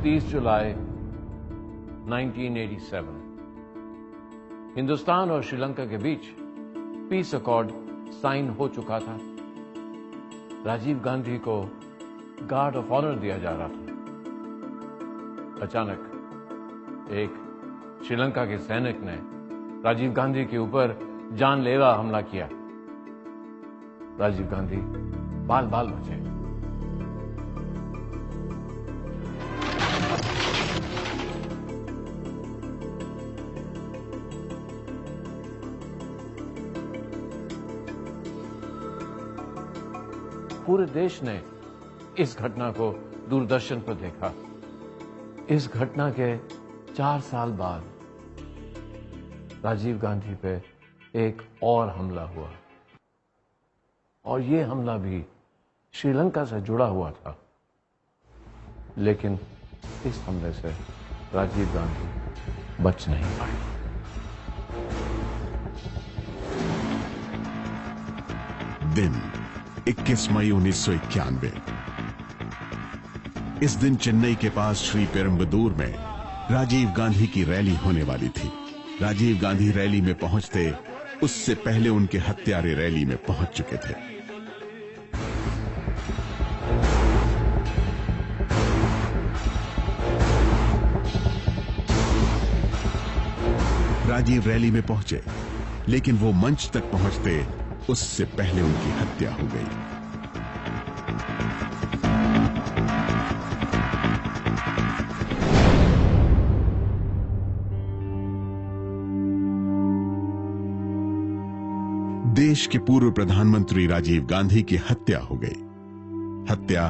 29 जुलाई 1987 हिंदुस्तान और श्रीलंका के बीच peace accord sign हो चुका था। राजीव गांधी को गार्ड ऑफ ऑनर दिया जा रहा था। अचानक एक श्रीलंका के सैनिक ने राजीव गांधी के ऊपर जानलेवा हमला किया। राजीव गांधी बाल बाल बचे। पूरे देश ने इस घटना को दूरदर्शन पर देखा। इस घटना के 4 साल बाद राजीव गांधी पे एक और हमला हुआ और ये हमला भी श्रीलंका से जुड़ा हुआ था। लेकिन इस हमले से राजीव गांधी बच नहीं पाए। दिन 21 मई 1991। इस दिन चेन्नई के पास श्री पेरुम्बदूर में राजीव गांधी की रैली होने वाली थी। राजीव गांधी रैली में पहुंचते उससे पहले उनके हत्यारे रैली में पहुंच चुके थे। राजीव रैली में पहुंचे, लेकिन वो मंच तक पहुंचते उससे पहले उनकी हत्या हो गई। देश के पूर्व प्रधानमंत्री राजीव गांधी की हत्या हो गई। हत्या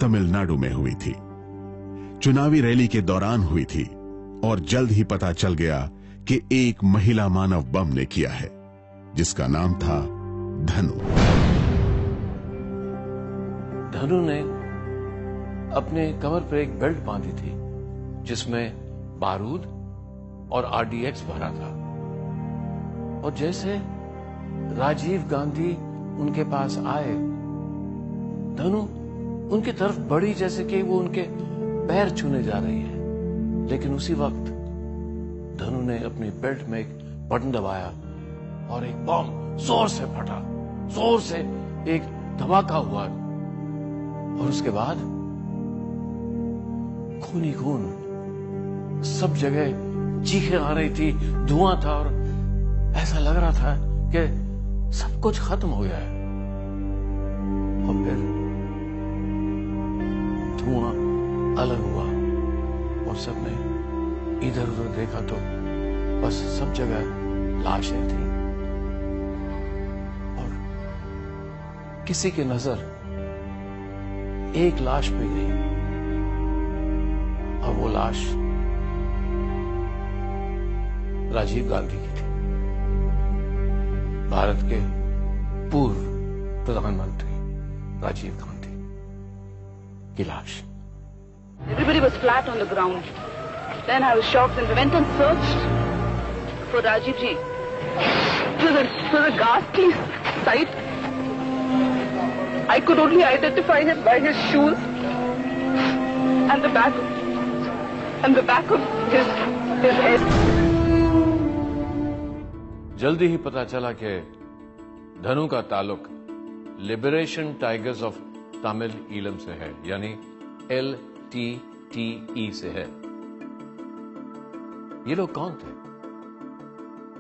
तमिलनाडु में हुई थी। चुनावी रैली के दौरान हुई थी और जल्द ही पता चल गया कि एक महिला मानव बम ने किया है, जिसका नाम था धनु। धनु ने अपने कमर पर एक बेल्ट बांधी थी जिसमें बारूद और आरडीएक्स भरा था। और जैसे राजीव गांधी उनके पास आए, धनु उनकी तरफ बढ़ी जैसे कि वो उनके पैर छूने जा रही है। लेकिन उसी वक्त धनु ने अपनी बेल्ट में एक बटन दबाया और एक बम जोर से फटा। जोर से एक धमाका हुआ और उसके बाद खून ही खून, सब जगह चीखें आ रही थी, धुआं था और ऐसा लग रहा था कि सब कुछ खत्म हो गया है। और फिर धुआं अलग हुआ और सबने इधर उधर देखा तो बस सब जगह लाशें थी और किसी की नजर एक लाश पे गई और वो लाश राजीव गांधी की थी, भारत के पूर्व प्रधानमंत्री राजीव गांधी की लाश। Everybody was flat on the ground. Then I was shocked and we went and searched for Rajiv ji. It was a ghastly sight. I could only identify him by his shoes and the back of his head. जल्दी ही पता चला कि धनु का ताल्लुक liberation tigers of Tamil Eelam से है, यानी LTTE से है। ये लोग कौन थे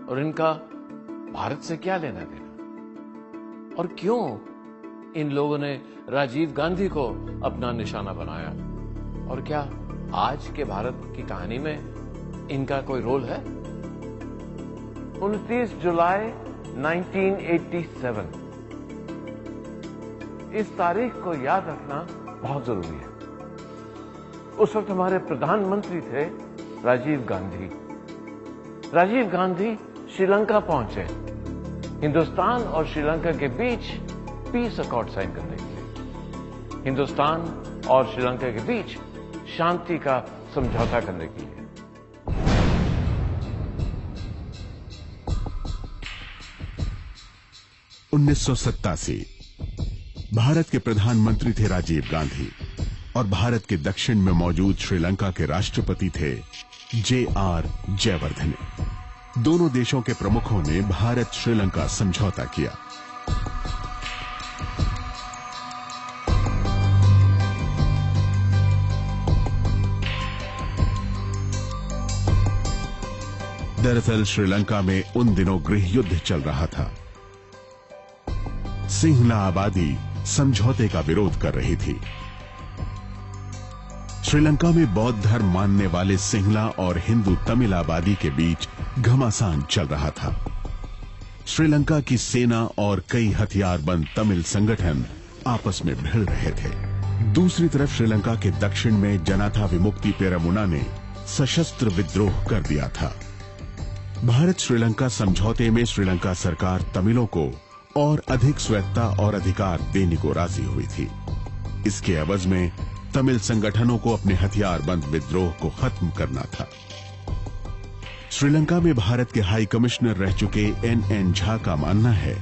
और इनका भारत से क्या लेना देना, और क्यों इन लोगों ने राजीव गांधी को अपना निशाना बनाया, और क्या आज के भारत की कहानी में इनका कोई रोल है? 29 जुलाई 1987 इस तारीख को याद रखना बहुत जरूरी है। उस वक्त हमारे प्रधानमंत्री थे राजीव गांधी। राजीव गांधी श्रीलंका पहुंचे हिंदुस्तान और श्रीलंका के बीच पीस अकॉर्ड साइन करने के लिए, हिंदुस्तान और श्रीलंका के बीच शांति का समझौता करने के लिए। उन्नीस भारत के प्रधानमंत्री थे राजीव गांधी और भारत के दक्षिण में मौजूद श्रीलंका के राष्ट्रपति थे J.R. जयवर्धने। दोनों देशों के प्रमुखों ने भारत श्रीलंका समझौता किया। दरअसल श्रीलंका में उन दिनों गृह युद्ध चल रहा था। सिंहला आबादी समझौते का विरोध कर रही थी। श्रीलंका में बौद्ध धर्म मानने वाले सिंहला और हिंदू तमिल आबादी के बीच घमासान चल रहा था। श्रीलंका की सेना और कई हथियारबंद तमिल संगठन आपस में भिड़ रहे थे। दूसरी तरफ श्रीलंका के दक्षिण में जनाता विमुक्ति पेरमुना ने सशस्त्र विद्रोह कर दिया था। भारत श्रीलंका समझौते में श्रीलंका सरकार तमिलों को और अधिक स्वायत्तता और अधिकार देने को राजी हुई थी। इसके एवज में तमिल संगठनों को अपने हथियारबंद विद्रोह को खत्म करना था। श्रीलंका में भारत के हाई कमिश्नर रह चुके N.N. झा का मानना है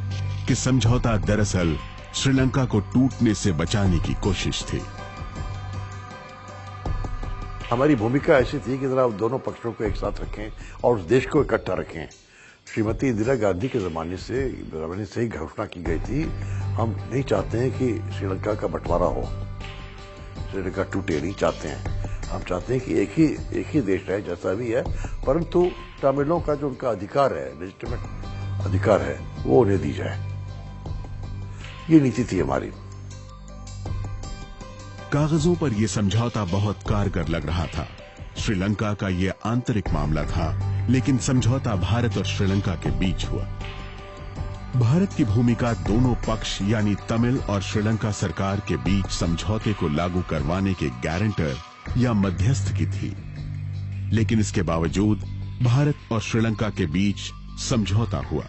कि समझौता दरअसल श्रीलंका को टूटने से बचाने की कोशिश थी। हमारी भूमिका ऐसी थी कि जरा दोनों पक्षों को एक साथ रखें और उस देश को इकट्ठा रखें। श्रीमती इंदिरा गांधी के जमाने से ही घोषणा की गई थी, हम नहीं चाहते हैं कि श्रीलंका का बंटवारा हो, श्रीलंका टूटे, नहीं चाहते हैं। हम चाहते हैं कि एक ही देश रहे जैसा भी है, परंतु तमिलों का जो उनका अधिकार है, लेजिटिमेट अधिकार है, वो उन्हें दी जाए। ये नीति थी हमारी। कागजों पर यह समझौता बहुत कारगर लग रहा था। श्रीलंका का यह आंतरिक मामला था, लेकिन समझौता भारत और श्रीलंका के बीच हुआ। भारत की भूमिका दोनों पक्ष यानी तमिल और श्रीलंका सरकार के बीच समझौते को लागू करवाने के गारंटर या मध्यस्थ की थी, लेकिन इसके बावजूद भारत और श्रीलंका के बीच समझौता हुआ,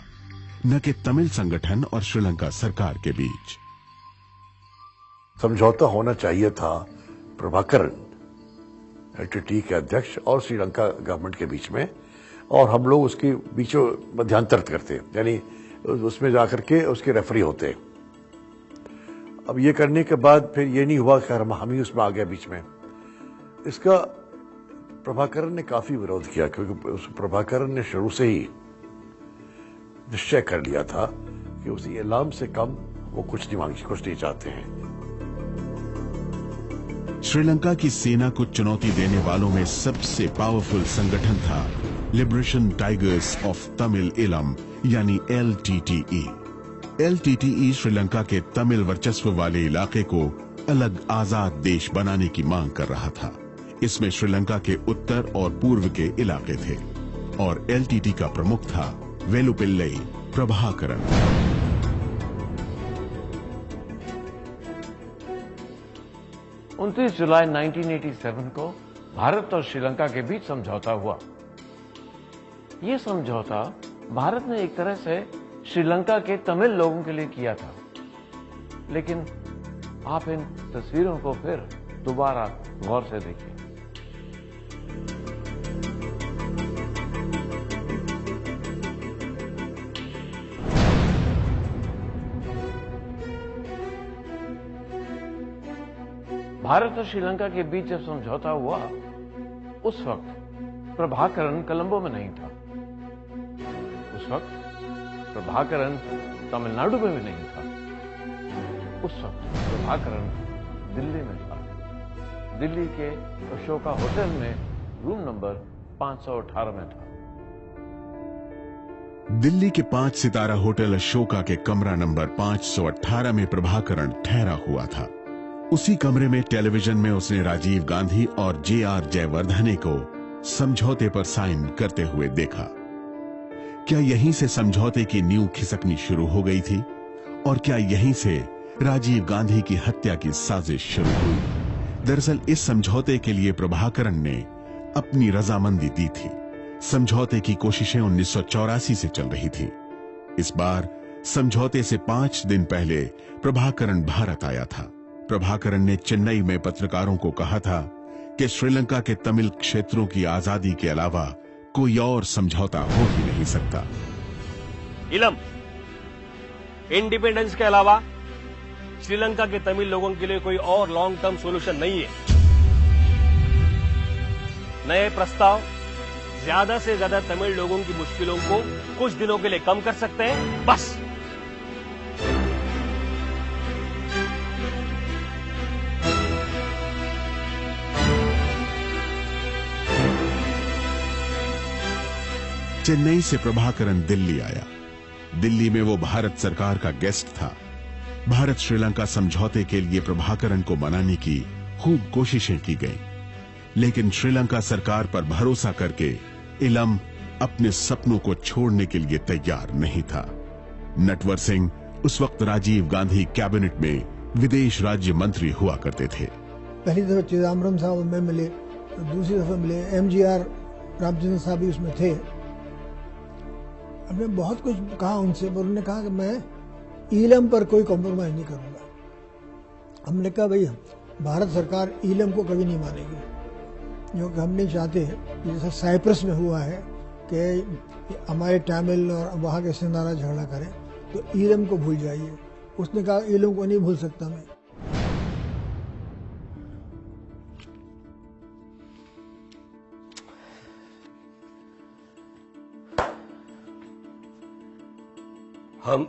न कि तमिल संगठन और श्रीलंका सरकार के बीच। समझौता होना चाहिए था प्रभाकरन LTTE के अध्यक्ष और श्रीलंका गवर्नमेंट के बीच में, और हम लोग उसके बीच मध्यांतर करते, यानी उसमें जाकर के उसके रेफरी होते। अब ये करने के बाद फिर ये नहीं हुआ कि हम ही उसमें आ गए बीच में। इसका प्रभाकरन ने काफी विरोध किया, क्योंकि उस प्रभाकरन ने शुरू से ही निश्चय कर लिया था कि उस इलाम से कम वो कुछ नहीं चाहते हैं। श्रीलंका की सेना को चुनौती देने वालों में सबसे पावरफुल संगठन था लिबरेशन टाइगर्स ऑफ तमिल इलम यानी LTTE। LTTE श्रीलंका के तमिल वर्चस्व वाले इलाके को अलग आजाद देश बनाने की मांग कर रहा था। इसमें श्रीलंका के उत्तर और पूर्व के इलाके थे और LTTE का प्रमुख था वेलुपिल्लई प्रभाकरन। 29 जुलाई 1987 को भारत और श्रीलंका के बीच समझौता हुआ। यह समझौता भारत ने एक तरह से श्रीलंका के तमिल लोगों के लिए किया था, लेकिन आप इन तस्वीरों को फिर दोबारा गौर से देखिए। भारत और श्रीलंका के बीच जब समझौता हुआ, उस वक्त प्रभाकरन कोलंबो में नहीं था। उस वक्त प्रभाकरन तमिलनाडु में भी नहीं था। उस वक्त प्रभाकरन दिल्ली में था। दिल्ली के अशोका होटल में रूम नंबर 518 में था। दिल्ली के 5 सितारा होटल अशोका के कमरा नंबर 518 में प्रभाकरन ठहरा हुआ था। उसी कमरे में टेलीविजन में उसने राजीव गांधी और J.R. जयवर्धने को समझौते पर साइन करते हुए देखा। क्या यहीं से समझौते की नींव खिसकनी शुरू हो गई थी? और क्या यहीं से राजीव गांधी की हत्या की साजिश शुरू हुई? दरअसल इस समझौते के लिए प्रभाकरन ने अपनी रजामंदी दी थी। समझौते की कोशिशें 1984 से चल रही थी। इस बार समझौते से 5 दिन पहले प्रभाकरन भारत आया था। प्रभाकरन ने चेन्नई में पत्रकारों को कहा था कि श्रीलंका के तमिल क्षेत्रों की आजादी के अलावा कोई और समझौता हो ही नहीं सकता। इलम इंडिपेंडेंस के अलावा श्रीलंका के तमिल लोगों के लिए कोई और लॉन्ग टर्म सॉल्यूशन नहीं है। नए प्रस्ताव ज्यादा से ज्यादा तमिल लोगों की मुश्किलों को कुछ दिनों के लिए कम कर सकते हैं, बस। चेन्नई से प्रभाकरन दिल्ली आया। दिल्ली में वो भारत सरकार का गेस्ट था। भारत श्रीलंका समझौते के लिए प्रभाकरन को मनाने की खूब कोशिशें की गईं, लेकिन श्रीलंका सरकार पर भरोसा करके इलम अपने सपनों को छोड़ने के लिए तैयार नहीं था। नटवर सिंह उस वक्त राजीव गांधी कैबिनेट में विदेश राज्य मंत्री हुआ करते थे। पहली दफा चिदम्बरम साहब में मिले, दूसरी दफा मिले MGR रामचंद्र साहब भी उसमें थे। हमने बहुत कुछ कहा उनसे, पर उन्होंने कहा कि मैं ईलम पर कोई कॉम्प्रोमाइज नहीं करूंगा। हमने कहा भाई भारत सरकार ईलम को कभी नहीं मानेगी, क्योंकि हम नहीं चाहते जैसा साइप्रस में हुआ है कि हमारे तमिल और वहाँ के सिंधारा झगड़ा करें, तो ईलम को भूल जाइए। उसने कहा ईलम को नहीं भूल सकता मैं। हम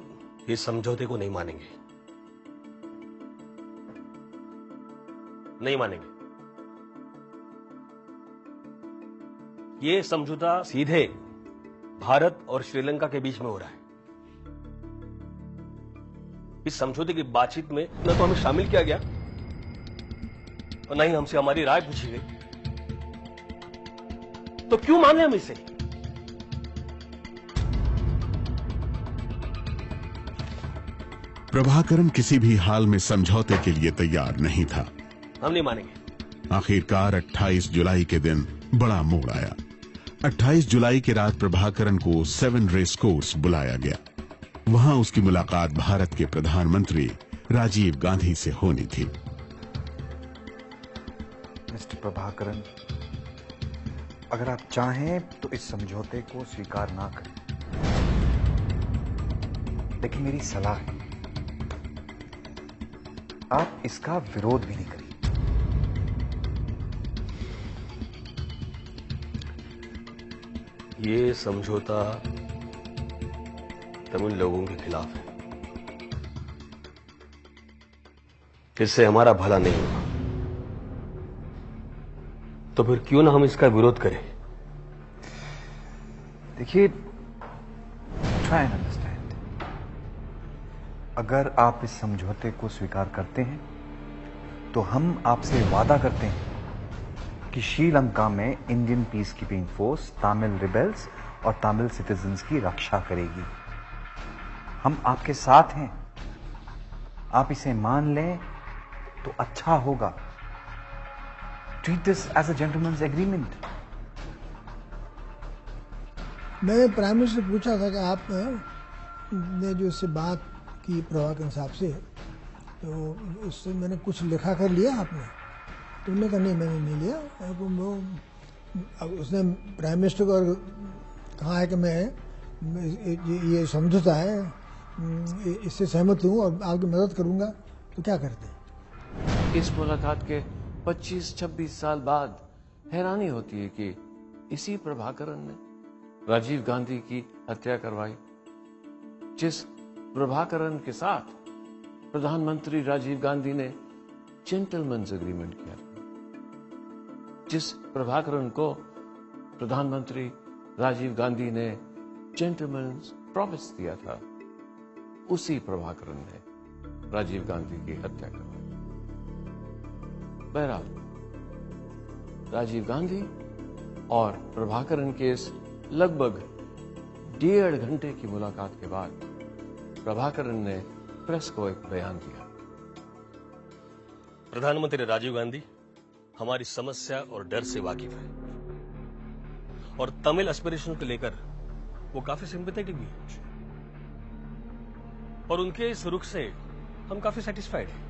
इस समझौते को नहीं मानेंगे, नहीं मानेंगे। ये समझौता सीधे भारत और श्रीलंका के बीच में हो रहा है। इस समझौते की बातचीत में न तो हमें शामिल किया गया और न ही हमसे हमारी राय पूछी गई, तो क्यों माने हम इसे? प्रभाकरन किसी भी हाल में समझौते के लिए तैयार नहीं था। हम नहीं मानेंगे। आखिरकार 28 जुलाई के दिन बड़ा मोड़ आया। 28 जुलाई की रात प्रभाकरन को 7 रेस कोर्स बुलाया गया। वहां उसकी मुलाकात भारत के प्रधानमंत्री राजीव गांधी से होनी थी। मिस्टर प्रभाकरन, अगर आप चाहें तो इस समझौते को स्वीकार ना करें, लेकिन मेरी सलाह है आप इसका विरोध भी नहीं करिए। ये समझौता तमिल लोगों के खिलाफ है, इससे हमारा भला नहीं होगा। तो फिर क्यों ना हम इसका विरोध करें? देखिए, ट्राई एंड अंडरस्टैंड। अगर आप इस समझौते को स्वीकार करते हैं तो हम आपसे वादा करते हैं कि श्रीलंका में Indian peace keeping force Tamil rebels और तमिल सिटीजन्स की रक्षा करेगी। हम आपके साथ हैं। आप इसे मान लें तो अच्छा होगा। Treat this as a gentleman's agreement. मैंने प्राइम मिनिस्टर से पूछा था कि आप ने जो इससे बात की प्रभाकरन साहब से, तो उससे मैंने कुछ लिखा कर लिया आपने? तो उन्होंने कहा नहीं, मैंने नहीं लिया। अब उसने प्राइम मिनिस्टर को कहा है कि मैं ये समझौता है, इससे सहमत हूँ और आपकी मदद करूँगा, तो क्या करते हैं? इस मुलाकात के 25-26 साल बाद हैरानी होती है कि इसी प्रभाकरन ने राजीव गांधी की हत्या करवाई। जिस प्रभाकरन के साथ प्रधानमंत्री राजीव गांधी ने जेंटलमैन्स एग्रीमेंट किया, जिस प्रभाकरन को प्रधानमंत्री राजीव गांधी ने जेंटलमैन्स प्रॉमिस दिया था, उसी प्रभाकरन ने राजीव गांधी की हत्या करवाई। बहरहाल, राजीव गांधी और प्रभाकरन के इस लगभग 1.5 घंटे की मुलाकात के बाद प्रभाकरन ने प्रेस को एक बयान दिया। प्रधानमंत्री राजीव गांधी हमारी समस्या और डर से वाकिफ है और तमिल एस्पिरेशन को लेकर वो काफी सिंपैथेटिक भी है और उनके इस रुख से हम काफी सेटिस्फाइड हैं।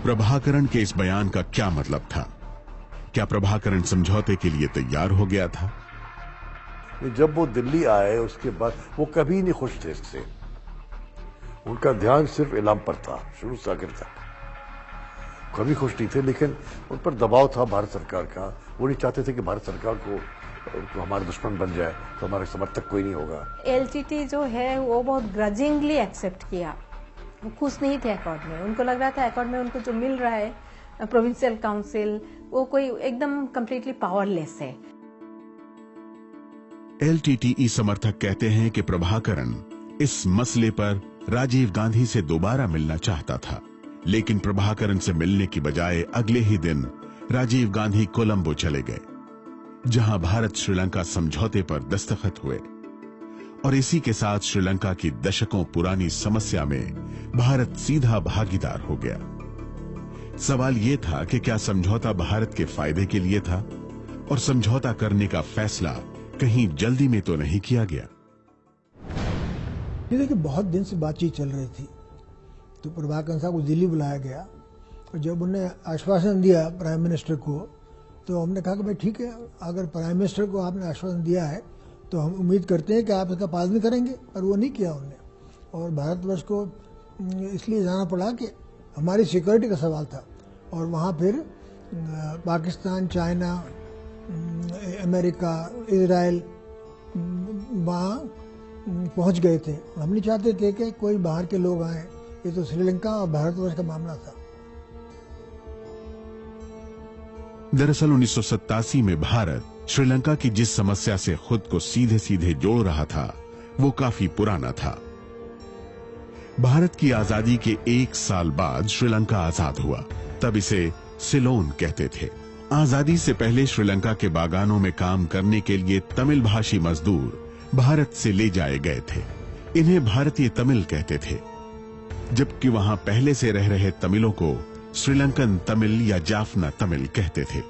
प्रभाकरन के इस बयान का क्या मतलब था? क्या प्रभाकरन समझौते के लिए तैयार हो गया था? जब वो दिल्ली आए उसके बाद वो कभी नहीं खुश थे इससे। उनका ध्यान सिर्फ इलाम पर था शुरू से आखिर तक। कभी खुश नहीं थे, लेकिन उन पर दबाव था भारत सरकार का। वो नहीं चाहते थे कि भारत सरकार को तो हमारे दुश्मन बन जाए, तो हमारे समर्थक कोई नहीं होगा। एलटीटी जो है वो बहुत ग्रजिंगली एक्सेप्ट किया, वो खुश नहीं थे अकॉर्ड में। उनको लग रहा था अकॉर्ड में उनको जो मिल रहा है प्रोविंशियल काउंसिल, वो कोई एकदम कंप्लीटली पावरलेस है। एलटीटीई समर्थक कहते हैं कि प्रभाकरन इस मसले पर राजीव गांधी से दोबारा मिलना चाहता था, लेकिन प्रभाकरन से मिलने की बजाय अगले ही दिन राजीव गांधी कोलंबो चले गए, जहां भारत श्रीलंका समझौते पर दस्तखत हुए और इसी के साथ श्रीलंका की दशकों पुरानी समस्या में भारत सीधा भागीदार हो गया। सवाल यह था कि क्या समझौता भारत के फायदे के लिए था और समझौता करने का फैसला कहीं जल्दी में तो नहीं किया गया। ये देखिए, बहुत दिन से बातचीत चल रही थी, तो प्रभाकरन साहब को दिल्ली बुलाया गया और जब उन्हें आश्वासन दिया प्राइम मिनिस्टर को, तो हमने कहा कि भाई ठीक है, अगर प्राइम मिनिस्टर को आपने आश्वासन दिया है तो हम उम्मीद करते हैं कि आप इसका पालन करेंगे। पर वो नहीं किया उन्होंने, और भारतवर्ष को इसलिए जाना पड़ा कि हमारी सिक्योरिटी का सवाल था। और वहाँ फिर पाकिस्तान, चाइना, अमेरिका, इजराइल वहाँ पहुँच गए थे। हम नहीं चाहते थे कि कोई बाहर के लोग आए। ये तो श्रीलंका और भारतवर्ष का मामला था। दरअसल 1987 में भारत श्रीलंका की जिस समस्या से खुद को सीधे सीधे जोड़ रहा था, वो काफी पुराना था। भारत की आजादी के 1 साल बाद श्रीलंका आजाद हुआ, तब इसे सिलोन कहते थे। आजादी से पहले श्रीलंका के बागानों में काम करने के लिए तमिल भाषी मजदूर भारत से ले जाए गए थे। इन्हें भारतीय तमिल कहते थे, जबकि वहां पहले से रह रहे तमिलों को श्रीलंकन तमिल या जाफना तमिल कहते थे।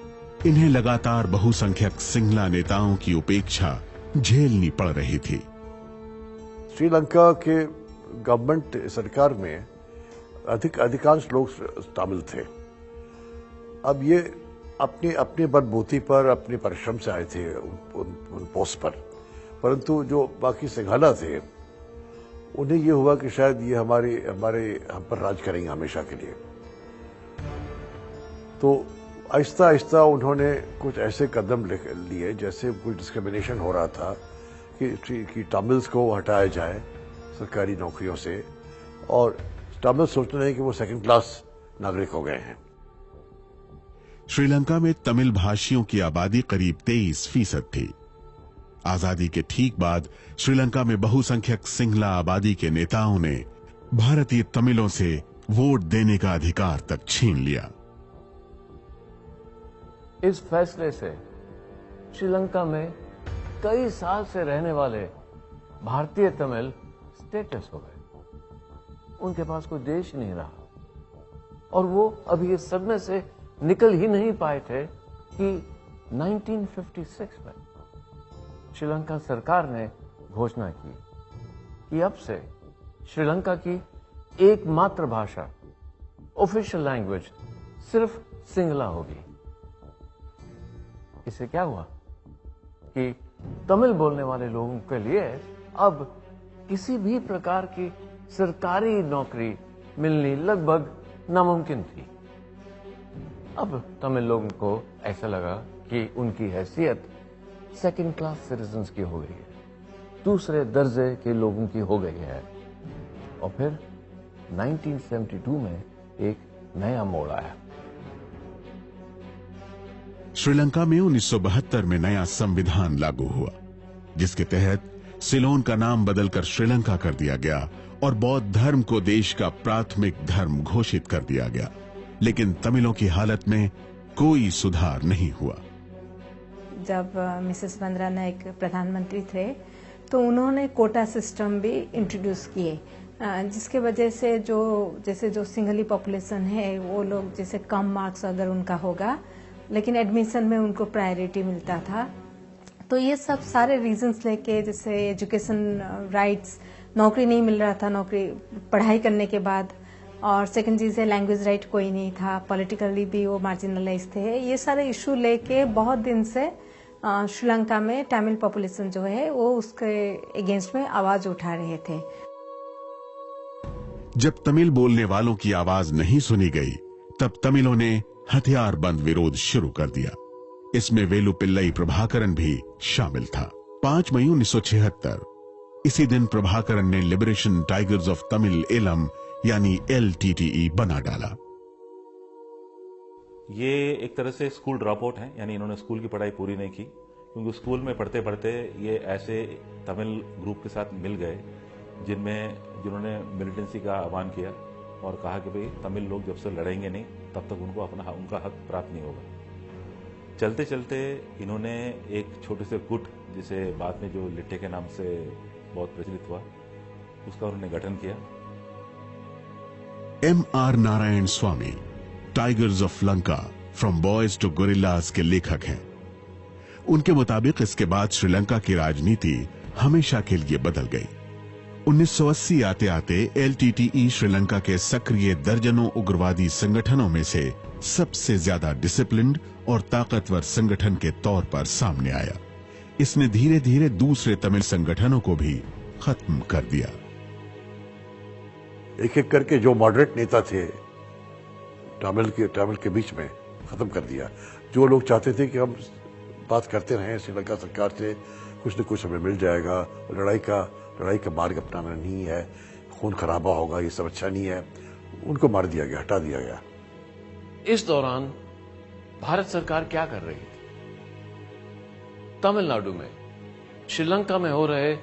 इन्हें लगातार बहुसंख्यक सिंहला नेताओं की उपेक्षा झेलनी पड़ रही थी। श्रीलंका के गवर्नमेंट सरकार में अधिकांश लोग तमिल थे। अब ये अपनी अपनी बलबूती पर, अपने परिश्रम से आए थे उन पोस्ट पर, परंतु जो बाकी सिंघाला थे उन्हें ये हुआ कि शायद ये हम पर राज करेंगे हमेशा के लिए। तो आहिस्ता आहिस्ता उन्होंने कुछ ऐसे कदम लिए, जैसे कुछ डिस्क्रिमिनेशन हो रहा था कि तमिल्स को हटाया जाए सरकारी नौकरियों से, और तमिल सोचते नहीं कि वो सेकंड क्लास नागरिक हो गए हैं। श्रीलंका में तमिल भाषियों की आबादी करीब 23% थी। आजादी के ठीक बाद श्रीलंका में बहुसंख्यक सिंहला आबादी के नेताओं ने भारतीय तमिलों से वोट देने का अधिकार तक छीन लिया। इस फैसले से श्रीलंका में कई साल से रहने वाले भारतीय तमिल स्टेटस हो गए। उनके पास कोई देश नहीं रहा, और वो अभी इस सदमे से निकल ही नहीं पाए थे कि 1956 में श्रीलंका सरकार ने घोषणा की कि अब से श्रीलंका की एकमात्र भाषा, ऑफिशियल लैंग्वेज सिर्फ सिंगला होगी। इससे क्या हुआ कि तमिल बोलने वाले लोगों के लिए अब किसी भी प्रकार की सरकारी नौकरी मिलनी लगभग नामुमकिन थी। अब तमिल लोगों को ऐसा लगा कि उनकी हैसियत सेकंड क्लास सिटीजन्स की हो गई है, दूसरे दर्जे के लोगों की हो गई है। और फिर 1972 में एक नया मोड़ आया। श्रीलंका में 1972 में नया संविधान लागू हुआ, जिसके तहत सिलोन का नाम बदलकर श्रीलंका कर दिया गया और बौद्ध धर्म को देश का प्राथमिक धर्म घोषित कर दिया गया। लेकिन तमिलों की हालत में कोई सुधार नहीं हुआ। जब मिसेस बंद्रानायक प्रधानमंत्री थे तो उन्होंने कोटा सिस्टम भी इंट्रोड्यूस किए, जिसके वजह से जो सिंगली पॉपुलेशन है वो लोग जैसे कम मार्क्स अगर उनका होगा लेकिन एडमिशन में उनको प्रायोरिटी मिलता था। तो ये सब सारे रीजंस लेके, जैसे एजुकेशन राइट्स, नौकरी नहीं मिल रहा था नौकरी पढ़ाई करने के बाद, और सेकंड चीज है लैंग्वेज राइट कोई नहीं था, पॉलिटिकली भी वो मार्जिनलाइज थे। ये सारे इशू लेके बहुत दिन से श्रीलंका में तमिल पॉपुलेशन जो है वो उसके अगेंस्ट में आवाज उठा रहे थे। जब तमिल बोलने वालों की आवाज नहीं सुनी गई, तब तमिलों ने हथियारबंद विरोध शुरू कर दिया। इसमें वेलुपिल्लई प्रभाकरन भी शामिल था। 5 मई 1976 इसी दिन प्रभाकरन ने liberation tigers of Tamil Eelam यानी LTTE बना डाला। ये एक तरह से स्कूल ड्रॉप आउट है, यानी इन्होंने स्कूल की पढ़ाई पूरी नहीं की, क्योंकि स्कूल में पढ़ते पढ़ते ये ऐसे तमिल ग्रुप के साथ मिल गए जिन्होंने मिलिटेंसी का आह्वान किया और कहा कि भाई तमिल लोग जब से लड़ेंगे नहीं तब तक उनका हक प्राप्त नहीं होगा। चलते चलते इन्होंने एक छोटे से गुट, जिसे बाद में जो लिट्टे के नाम से बहुत प्रचलित हुआ, उसका उन्होंने गठन किया। M.R. Narayan Swamy tigers of Lanka from boys to guerrillas के लेखक हैं। उनके मुताबिक इसके बाद श्रीलंका की राजनीति हमेशा के लिए बदल गई। 1980 आते आते LTTE श्रीलंका के सक्रिय दर्जनों उग्रवादी संगठनों में से सबसे ज्यादा डिसिप्लिन्ड और ताकतवर संगठन के तौर पर सामने आया। इसने धीरे धीरे दूसरे तमिल संगठनों को भी खत्म कर दिया। एक एक करके जो मॉडरेट नेता थे तमिल के बीच में खत्म कर दिया। जो लोग चाहते थे कि हम बात करते रहें श्रीलंका सरकार से, कुछ न कुछ हमें मिल जाएगा, लड़ाई का मार्ग अपनाना नहीं है, खून खराबा होगा, ये सब अच्छा नहीं है, उनको मार दिया गया, हटा दिया गया। इस दौरान भारत सरकार क्या कर रही थी? तमिलनाडु में श्रीलंका में हो रहे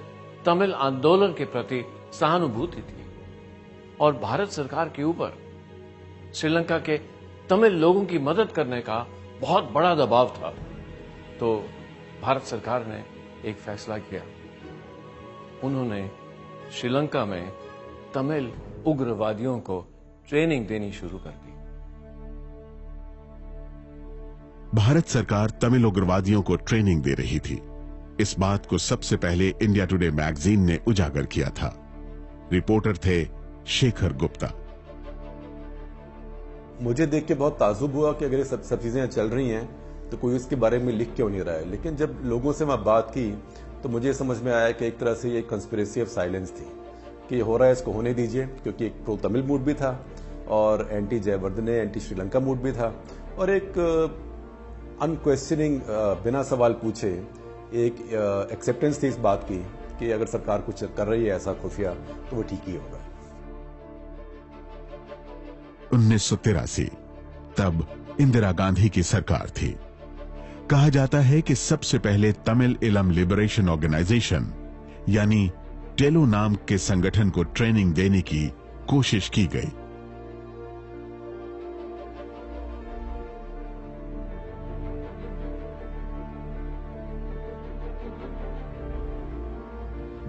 तमिल आंदोलन के प्रति सहानुभूति थी और भारत सरकार के ऊपर श्रीलंका के तमिल लोगों की मदद करने का बहुत बड़ा दबाव था। तो भारत सरकार ने एक फैसला किया। उन्होंने श्रीलंका में तमिल उग्रवादियों को ट्रेनिंग देनी शुरू कर दी। भारत सरकार तमिल उग्रवादियों को ट्रेनिंग दे रही थी। इस बात को सबसे पहले इंडिया टुडे मैगजीन ने उजागर किया था। रिपोर्टर थे शेखर गुप्ता। मुझे देख के बहुत ताजुब हुआ कि अगर ये सब चीजें चल रही हैं तो कोई इसके बारे में लिख क्यों नहीं रहा है। लेकिन जब लोगों से मैं बात की तो मुझे समझ में आया कि एक तरह से ये कंस्पिरेसी ऑफ साइलेंस थी कि ये हो रहा है, इसको होने दीजिए, क्योंकि एक प्रो तमिल मूड भी था और anti Jayewardene, anti Sri Lanka mood भी था और एक अनक्वेश्चनिंग, बिना सवाल पूछे एक एक्सेप्टेंस थी इस बात की कि अगर सरकार कुछ कर रही है ऐसा खुफिया तो वो ठीक ही होगा। 1983 तब इंदिरा गांधी की सरकार थी। कहा जाता है कि सबसे पहले तमिल इलम लिबरेशन ऑर्गेनाइजेशन यानी टेलो नाम के संगठन को ट्रेनिंग देने की कोशिश की गई।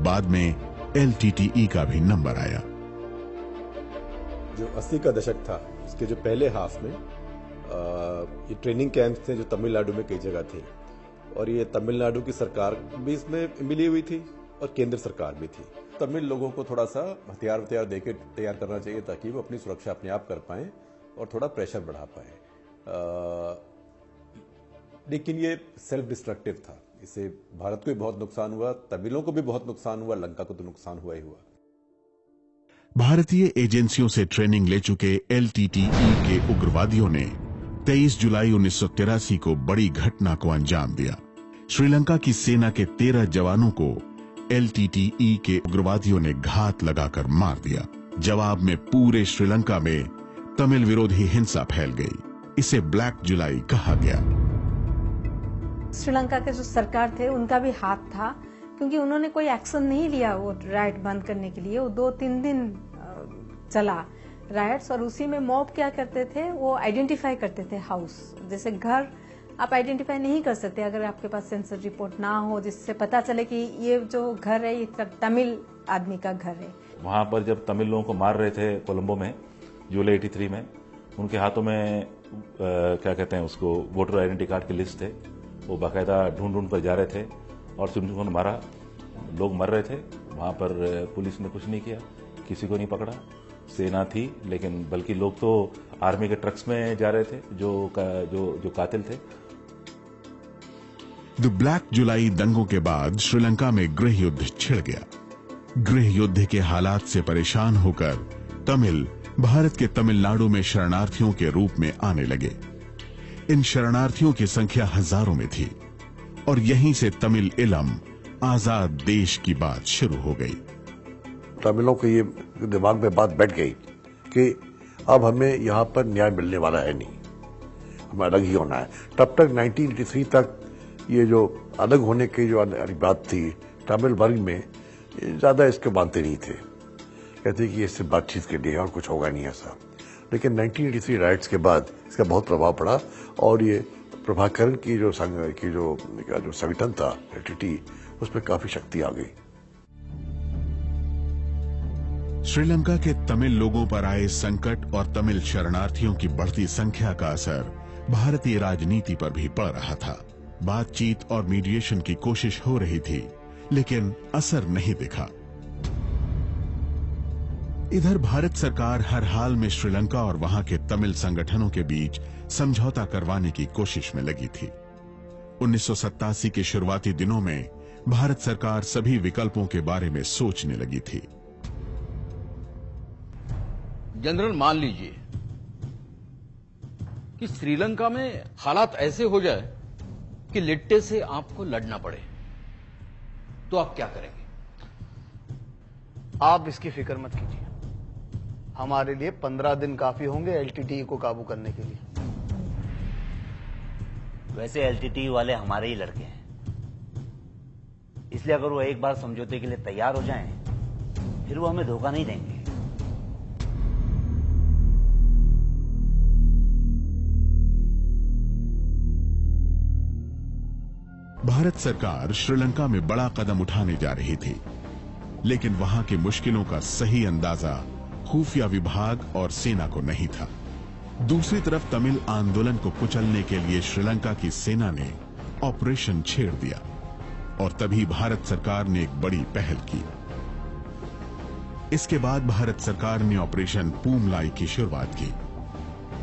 बाद में LTTE का भी नंबर आया। जो 80 का दशक था उसके जो पहले हाफ में ये ट्रेनिंग कैंप्स थे जो तमिलनाडु में कई जगह थे और ये तमिलनाडु की सरकार भी इसमें मिली हुई थी और केंद्र सरकार भी थी। तमिल लोगों को थोड़ा सा हथियार देकर तैयार करना चाहिए ताकि वो अपनी सुरक्षा अपने आप कर पाएं और थोड़ा प्रेशर बढ़ा पाएं। लेकिन ये सेल्फ डिस्ट्रक्टिव था। इससे भारत को भी बहुत नुकसान हुआ, तमिलों को भी बहुत नुकसान हुआ, लंका को तो नुकसान हुआ ही हुआ। भारतीय एजेंसियों से ट्रेनिंग ले चुके LTTE के उग्रवादियों ने 23 जुलाई 1983 को बड़ी घटना को अंजाम दिया। श्रीलंका की सेना के 13 जवानों को LTTE के उग्रवादियों ने घात लगाकर मार दिया। जवाब में पूरे श्रीलंका में तमिल विरोधी हिंसा फैल गई। इसे ब्लैक जुलाई कहा गया। श्रीलंका के जो सरकार थे उनका भी हाथ था, क्योंकि उन्होंने कोई एक्शन नहीं लिया वो राइट बंद करने के लिए। वो 2-3 दिन चला राइट्स और उसी में मॉब क्या करते थे, वो आइडेंटिफाई करते थे हाउस। जैसे घर आप आइडेंटिफाई नहीं कर सकते अगर आपके पास सेंसर रिपोर्ट ना हो जिससे पता चले कि ये जो घर है ये तमिल आदमी का घर है। वहां पर जब तमिल लोगों को मार रहे थे कोलंबो में जुलाई 83 में, उनके हाथों में क्या कहते हैं उसको, वोटर आइडेंटिटी कार्ड की लिस्ट थे। वो बाकायदा ढूंढ कर जा रहे थे और उन्होंने मारा। लोग मर रहे थे। वहां पर पुलिस ने कुछ नहीं किया, किसी को नहीं पकड़ा। सेना थी लेकिन बल्कि लोग तो आर्मी के ट्रक्स में जा रहे थे जो कातिल थे। द ब्लैक जुलाई दंगों के बाद श्रीलंका में गृह युद्ध छिड़ गया। गृह युद्ध के हालात से परेशान होकर तमिल भारत के तमिलनाडु में शरणार्थियों के रूप में आने लगे। इन शरणार्थियों की संख्या हजारों में थी और यहीं से तमिल इलम आजाद देश की बात शुरू हो गई। तमिलों के ये दिमाग में बात बैठ गई कि अब हमें यहाँ पर न्याय मिलने वाला है नहीं, हमें अलग ही होना है। तब तक 1983 तक ये जो अलग होने की जो बात थी तमिल वर्ग में, ज्यादा इसके मानते नहीं थे, कहते कि इससे बातचीत के लिए और कुछ होगा नहीं ऐसा। लेकिन 1983 राइट्स के बाद इसका बहुत प्रभाव पड़ा और ये प्रभाकरण की जो संगठन था एलटीटी, उसमें काफी शक्ति आ गई। श्रीलंका के तमिल लोगों पर आए संकट और तमिल शरणार्थियों की बढ़ती संख्या का असर भारतीय राजनीति पर भी पड़ रहा था। बातचीत और मीडिएशन की कोशिश हो रही थी, लेकिन असर नहीं दिखा। इधर भारत सरकार हर हाल में श्रीलंका और वहां के तमिल संगठनों के बीच समझौता करवाने की कोशिश में लगी थी। 1987 के शुरुआती दिनों में भारत सरकार सभी विकल्पों के बारे में सोचने लगी थी। जनरल, मान लीजिए कि श्रीलंका में हालात ऐसे हो जाए कि लिट्टे से आपको लड़ना पड़े, तो आप क्या करेंगे? आप इसकी फिक्र मत कीजिए, हमारे लिए 15 दिन काफी होंगे एलटीटी को काबू करने के लिए। वैसे एलटीटी वाले हमारे ही लड़के हैं, इसलिए अगर वो एक बार समझौते के लिए तैयार हो जाएं, फिर वो हमें धोखा नहीं देंगे। भारत सरकार श्रीलंका में बड़ा कदम उठाने जा रही थी, लेकिन वहां की मुश्किलों का सही अंदाजा खुफिया विभाग और सेना को नहीं था। दूसरी तरफ तमिल आंदोलन को कुचलने के लिए श्रीलंका की सेना ने ऑपरेशन छेड़ दिया और तभी भारत सरकार ने एक बड़ी पहल की। इसके बाद भारत सरकार ने ऑपरेशन पूमलाई की शुरुआत की।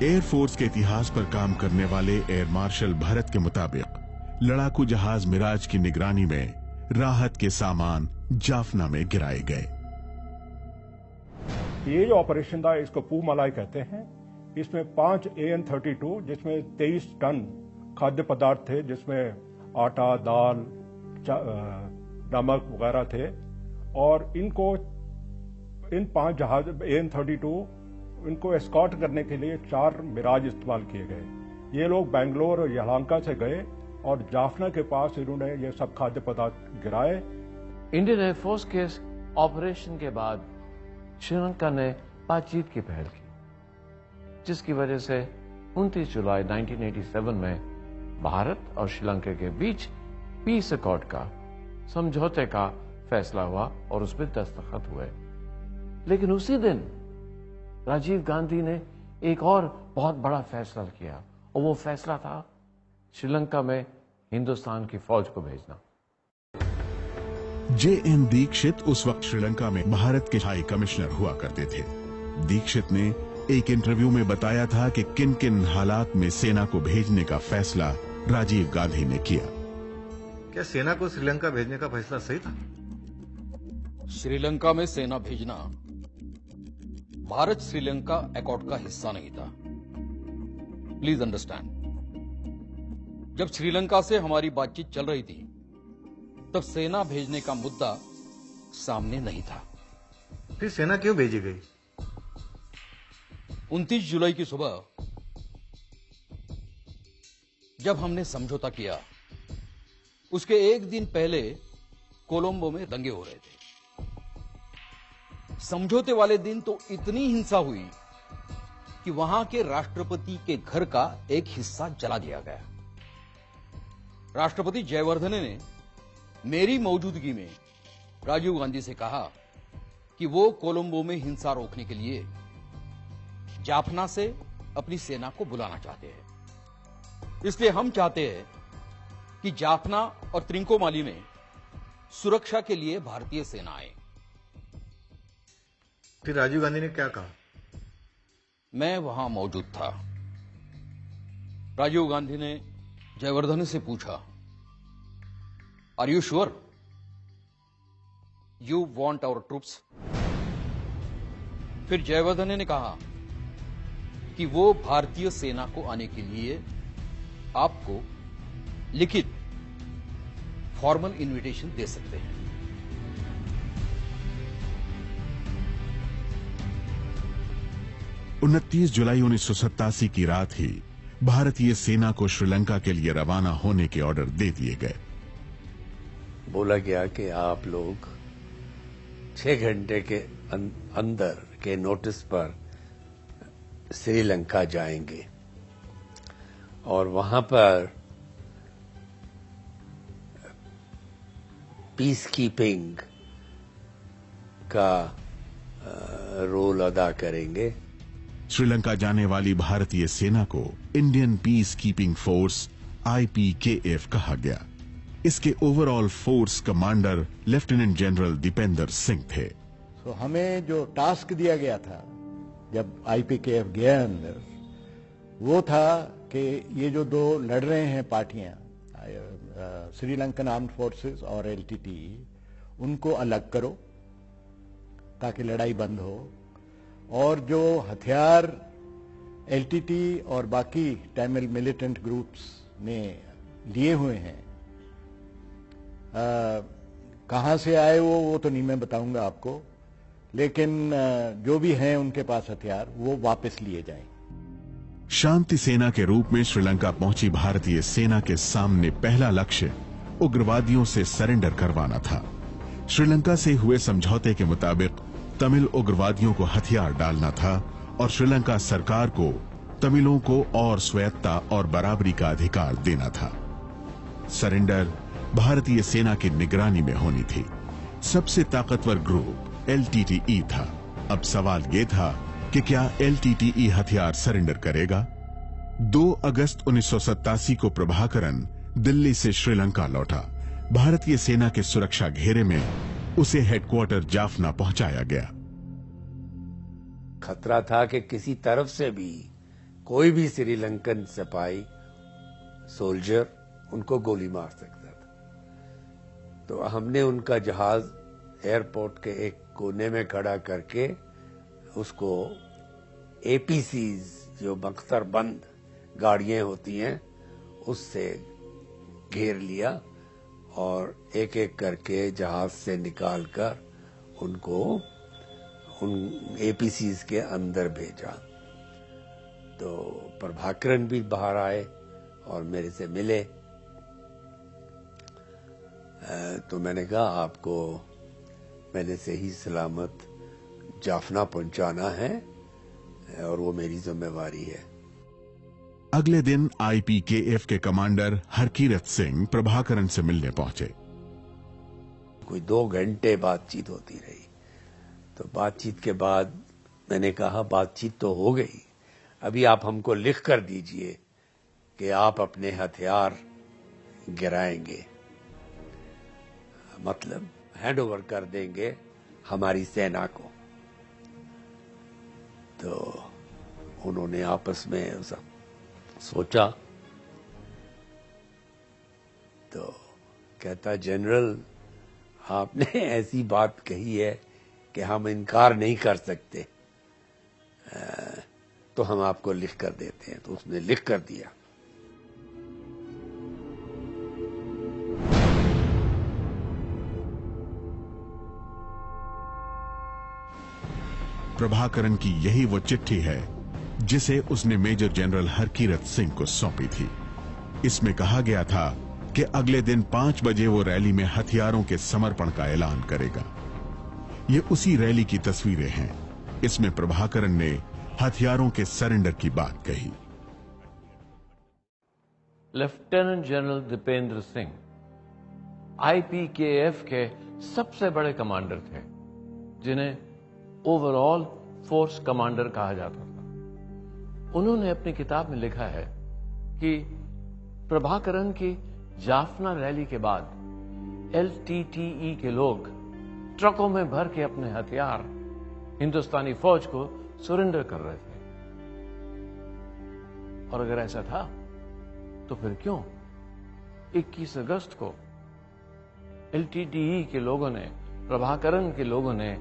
एयरफोर्स के इतिहास पर काम करने वाले एयर मार्शल भरत के मुताबिक लड़ाकू जहाज मिराज की निगरानी में राहत के सामान जाफना में गिराए गए। ये जो ऑपरेशन था इसको पूमलाई कहते हैं। इसमें 5 AN-32 जिसमें 23 टन खाद्य पदार्थ थे, जिसमें आटा, दाल, नमक वगैरह थे, और इन 5 जहाज AN-32 इनको एस्कॉर्ट करने के लिए 4 मिराज इस्तेमाल किए गए। ये लोग बेंगलोर और यलहंका से गए और जाफना के पास इन्होंने ये सब खाद्य पदार्थ गिराए। इंडियन एयरफोर्स के ऑपरेशन के बाद श्रीलंका ने बातचीत की पहल की, जिसकी वजह से 29 जुलाई 1987 में भारत और श्रीलंका के बीच पीस अकॉर्ड का समझौते का फैसला हुआ और उसमें दस्तखत हुए। लेकिन उसी दिन राजीव गांधी ने एक और बहुत बड़ा फैसला किया, और वो फैसला था श्रीलंका में हिंदुस्तान की फौज को भेजना। JN दीक्षित उस वक्त श्रीलंका में भारत के हाई कमिश्नर हुआ करते थे। दीक्षित ने एक इंटरव्यू में बताया था कि किन किन हालात में सेना को भेजने का फैसला राजीव गांधी ने किया। क्या सेना को श्रीलंका भेजने का फैसला सही था? श्रीलंका में सेना भेजना भारत श्रीलंका अकॉर्ड का हिस्सा नहीं था। प्लीज अंडरस्टैंड, जब श्रीलंका से हमारी बातचीत चल रही थी तब सेना भेजने का मुद्दा सामने नहीं था। फिर सेना क्यों भेजी गई? 29 जुलाई की सुबह जब हमने समझौता किया, उसके एक दिन पहले कोलंबो में दंगे हो रहे थे। समझौते वाले दिन तो इतनी हिंसा हुई कि वहां के राष्ट्रपति के घर का एक हिस्सा जला दिया गया। राष्ट्रपति जयवर्धने ने मेरी मौजूदगी में राजीव गांधी से कहा कि वो कोलंबो में हिंसा रोकने के लिए जाफना से अपनी सेना को बुलाना चाहते हैं। इसलिए हम चाहते हैं कि जाफना और त्रिंकोमाली में सुरक्षा के लिए भारतीय सेना आए। फिर राजीव गांधी ने क्या कहा? मैं वहां मौजूद था। राजीव गांधी ने जयवर्धन से पूछा are you sure you want our troops? फिर जयवर्धने ने कहा कि वो भारतीय सेना को आने के लिए आपको लिखित फॉर्मल इनविटेशन दे सकते हैं। 29 जुलाई 1987 की रात ही भारतीय सेना को श्रीलंका के लिए रवाना होने के ऑर्डर दे दिए गए। बोला गया कि आप लोग 6 घंटे के अंदर के नोटिस पर श्रीलंका जाएंगे और वहां पर पीस कीपिंग का रोल अदा करेंगे। श्रीलंका जाने वाली भारतीय सेना को Indian peace keeping force IPKF कहा गया। इसके overall force commander lieutenant general Dipendra Singh थे। तो हमें जो टास्क दिया गया था जब IPKF गया अंदर, वो था कि ये जो दो लड़ रहे हैं पार्टियां, श्रीलंकन आर्म्ड फोर्सेस और LTT, उनको अलग करो ताकि लड़ाई बंद हो, और जो हथियार LTT और बाकी तमिल मिलिटेंट ग्रुप्स ने लिए हुए हैं, कहां से आए वो तो नहीं मैं बताऊंगा आपको, लेकिन जो भी हैं उनके पास हथियार वो वापस लिए जाएं। शांति सेना के रूप में श्रीलंका पहुंची भारतीय सेना के सामने पहला लक्ष्य उग्रवादियों से सरेंडर करवाना था। श्रीलंका से हुए समझौते के मुताबिक तमिल उग्रवादियों को हथियार डालना था और श्रीलंका सरकार को तमिलों को और स्वायत्तता और बराबरी का अधिकार देना था। सरेंडर भारतीय सेना की निगरानी में होनी थी। सबसे ताकतवर ग्रुप LTTE था। अब सवाल यह था कि क्या LTTE हथियार सरेंडर करेगा? 2 अगस्त 1987 को प्रभाकरन दिल्ली से श्रीलंका लौटा। भारतीय सेना के सुरक्षा घेरे में उसे हेडक्वार्टर जाफना पहुंचाया गया। खतरा था कि किसी तरफ से भी कोई भी श्रीलंकन सिपाही सोल्जर उनको गोली मार सकता था। तो हमने उनका जहाज एयरपोर्ट के एक कोने में खड़ा करके उसको APCs जो बख्तर बंद गाड़ियां होती हैं उससे घेर लिया और एक एक करके जहाज से निकालकर उनको उन APCs के अंदर भेजा। तो प्रभाकरन भी बाहर आए और मेरे से मिले। तो मैंने कहा आपको मैंने सही सलामत जाफना पहुंचाना है और वो मेरी जिम्मेवारी है। अगले दिन IPKF के कमांडर हरकीरत सिंह प्रभाकरन से मिलने पहुंचे। कोई 2 घंटे बातचीत होती रही। तो बातचीत के बाद मैंने कहा बातचीत तो हो गई, अभी आप हमको लिख कर दीजिए कि आप अपने हथियार गिराएंगे, मतलब हैंड ओवर कर देंगे हमारी सेना को। तो उन्होंने आपस में सोचा। तो कहता जनरल आपने ऐसी बात कही है कि हम इनकार नहीं कर सकते, तो हम आपको लिख कर देते हैं। तो उसने लिख कर दिया। प्रभाकरन की यही वो चिट्ठी है जिसे उसने मेजर जनरल हरकीरत सिंह को सौंपी थी। इसमें कहा गया था कि अगले दिन 5 बजे वो रैली में हथियारों के समर्पण का ऐलान करेगा। ये उसी रैली की तस्वीरें हैं। इसमें प्रभाकरन ने हथियारों के सरेंडर की बात कही। Lieutenant general Dipendra Singh IPKF के सबसे बड़े कमांडर थे, जिन्हें ओवरऑल फोर्स कमांडर कहा जाता था। उन्होंने अपनी किताब में लिखा है कि प्रभाकरन की जाफना रैली के बाद LTTE के लोग ट्रकों में भर के अपने हथियार हिंदुस्तानी फौज को सरेंडर कर रहे थे। और अगर ऐसा था तो फिर क्यों 21 अगस्त को एलटीटीई के लोगों ने, प्रभाकरण के लोगों ने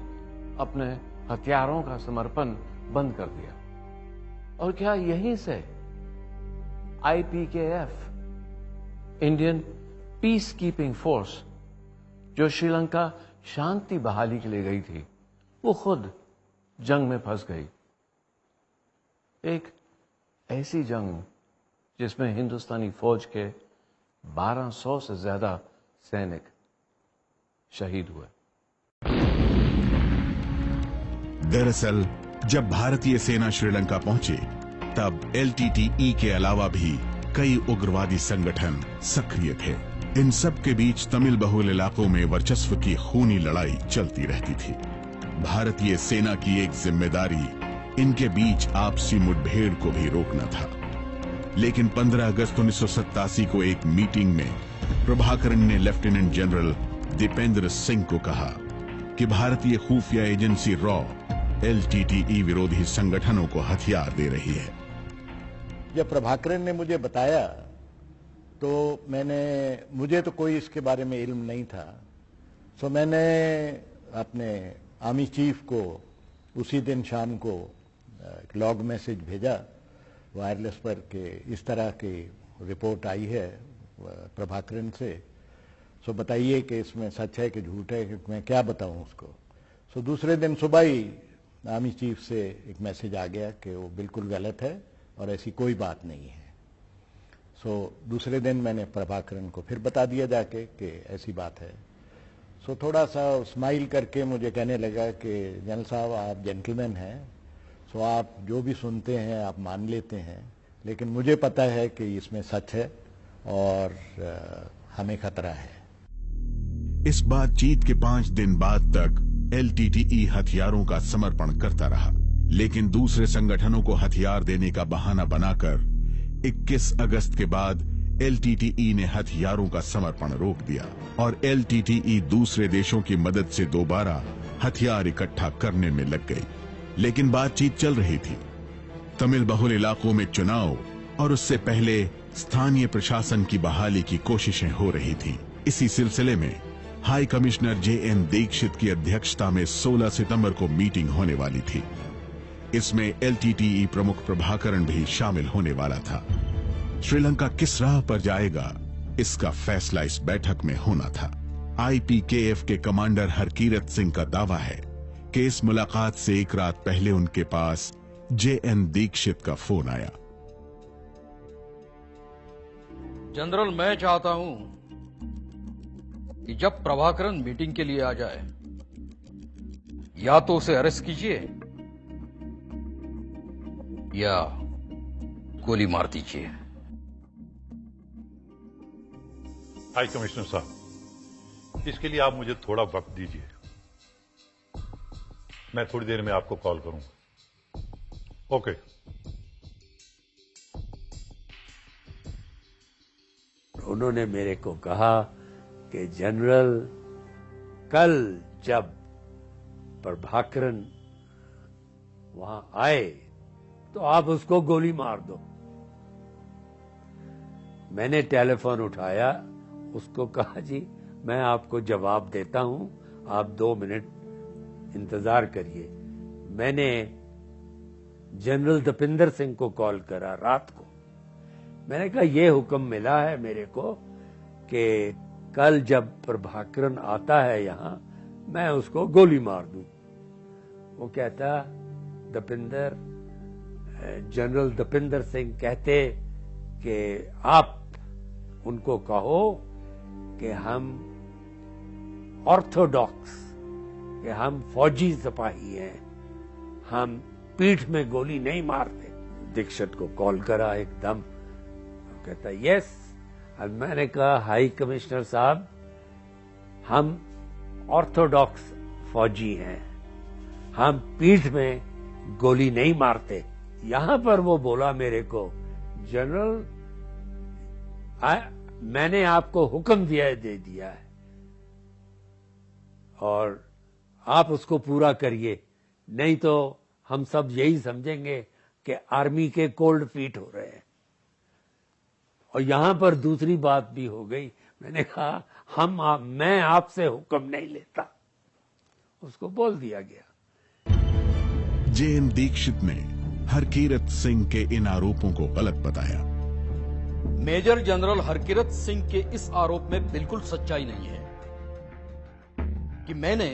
अपने हथियारों का समर्पण बंद कर दिया। और क्या यहीं से IPKF, Indian peace keeping force, जो श्रीलंका शांति बहाली के लिए गई थी, वो खुद जंग में फंस गई। एक ऐसी जंग जिसमें हिंदुस्तानी फौज के 1200 से ज्यादा सैनिक शहीद हुए। दरअसल जब भारतीय सेना श्रीलंका पहुंचे तब LTTE के अलावा भी कई उग्रवादी संगठन सक्रिय थे। इन सब के बीच तमिल बहुल इलाकों में वर्चस्व की खूनी लड़ाई चलती रहती थी। भारतीय सेना की एक जिम्मेदारी इनके बीच आपसी मुठभेड़ को भी रोकना था। लेकिन 15 अगस्त 1987 को एक मीटिंग में प्रभाकरण ने लेफ्टिनेंट जनरल दीपेंद्र सिंह को कहा कि भारतीय खुफिया एजेंसी रॉ LTTE विरोधी संगठनों को हथियार दे रही है। जब प्रभाकरण ने मुझे बताया तो मुझे तो कोई इसके बारे में इल्म नहीं था, तो मैंने अपने आर्मी चीफ को उसी दिन शाम को एक लॉग मैसेज भेजा वायरलेस पर कि इस तरह की रिपोर्ट आई है प्रभाकरण से, सो बताइए कि इसमें सच है कि झूठ है, कि मैं क्या बताऊं उसको। सो दूसरे दिन सुबह ही आर्मी चीफ से एक मैसेज आ गया कि वो बिल्कुल गलत है और ऐसी कोई बात नहीं है। सो दूसरे दिन मैंने प्रभाकरण को फिर बता दिया जाके कि ऐसी बात है। सो थोड़ा सा स्माइल करके मुझे कहने लगा कि जनरल साहब आप जेंटलमैन हैं, सो आप जो भी सुनते हैं आप मान लेते हैं, लेकिन मुझे पता है कि इसमें सच है और हमें खतरा है। इस बातचीत के 5 दिन बाद तक LTTE हथियारों का समर्पण करता रहा, लेकिन दूसरे संगठनों को हथियार देने का बहाना बनाकर 21 अगस्त के बाद LTTE ने हथियारों का समर्पण रोक दिया और LTTE दूसरे देशों की मदद से दोबारा हथियार इकट्ठा करने में लग गई। लेकिन बातचीत चल रही थी। तमिल बहुल इलाकों में चुनाव और उससे पहले स्थानीय प्रशासन की बहाली की कोशिशें हो रही थी। इसी सिलसिले में हाई कमिश्नर JN दीक्षित की अध्यक्षता में 16 सितंबर को मीटिंग होने वाली थी। इसमें LTTE प्रमुख प्रभाकरण भी शामिल होने वाला था। श्रीलंका किस राह पर जाएगा, इसका फैसला इस बैठक में होना था। IPKF के कमांडर हरकीरत सिंह का दावा है कि इस मुलाकात से एक रात पहले उनके पास JN दीक्षित का फोन आया। जनरल, मैं चाहता हूं कि जब प्रभाकरण मीटिंग के लिए आ जाए, या तो उसे अरेस्ट कीजिए या गोली मार दीजिए। हाई कमिश्नर साहब, इसके लिए आप मुझे थोड़ा वक्त दीजिए, मैं थोड़ी देर में आपको कॉल करूंगा। ओके। उन्होंने मेरे को कहा कि जनरल, कल जब प्रभाकरण वहां आए तो आप उसको गोली मार दो। मैंने टेलीफोन उठाया, उसको कहा जी मैं आपको जवाब देता हूं, आप 2 मिनट इंतजार करिए। मैंने जनरल दीपेंद्र सिंह को कॉल करा रात को। मैंने कहा ये हुक्म मिला है मेरे को कि कल जब प्रभाकरण आता है यहां, मैं उसको गोली मार दूं। वो कहता, जनरल दीपेंद्र सिंह कहते कि आप उनको कहो कि हम ऑर्थोडॉक्स, कि हम फौजी सिपाही हैं, हम पीठ में गोली नहीं मारते। दीक्षित को कॉल करा एकदम, कहता यस। अब मैंने कहा हाई कमिश्नर साहब, हम ऑर्थोडॉक्स फौजी हैं, हम पीठ में गोली नहीं मारते। यहां पर वो बोला मेरे को, जनरल मैंने आपको हुक्म दे दिया है और आप उसको पूरा करिए, नहीं तो हम सब यही समझेंगे कि आर्मी के कोल्ड फीट हो रहे हैं। और यहां पर दूसरी बात भी हो गई, मैंने कहा मैं आपसे हुक्म नहीं लेता, उसको बोल दिया गया। जे.एन. दीक्षित ने हरकीरत सिंह के इन आरोपों को गलत बताया। मेजर जनरल हरकीरत सिंह के इस आरोप में बिल्कुल सच्चाई नहीं है कि मैंने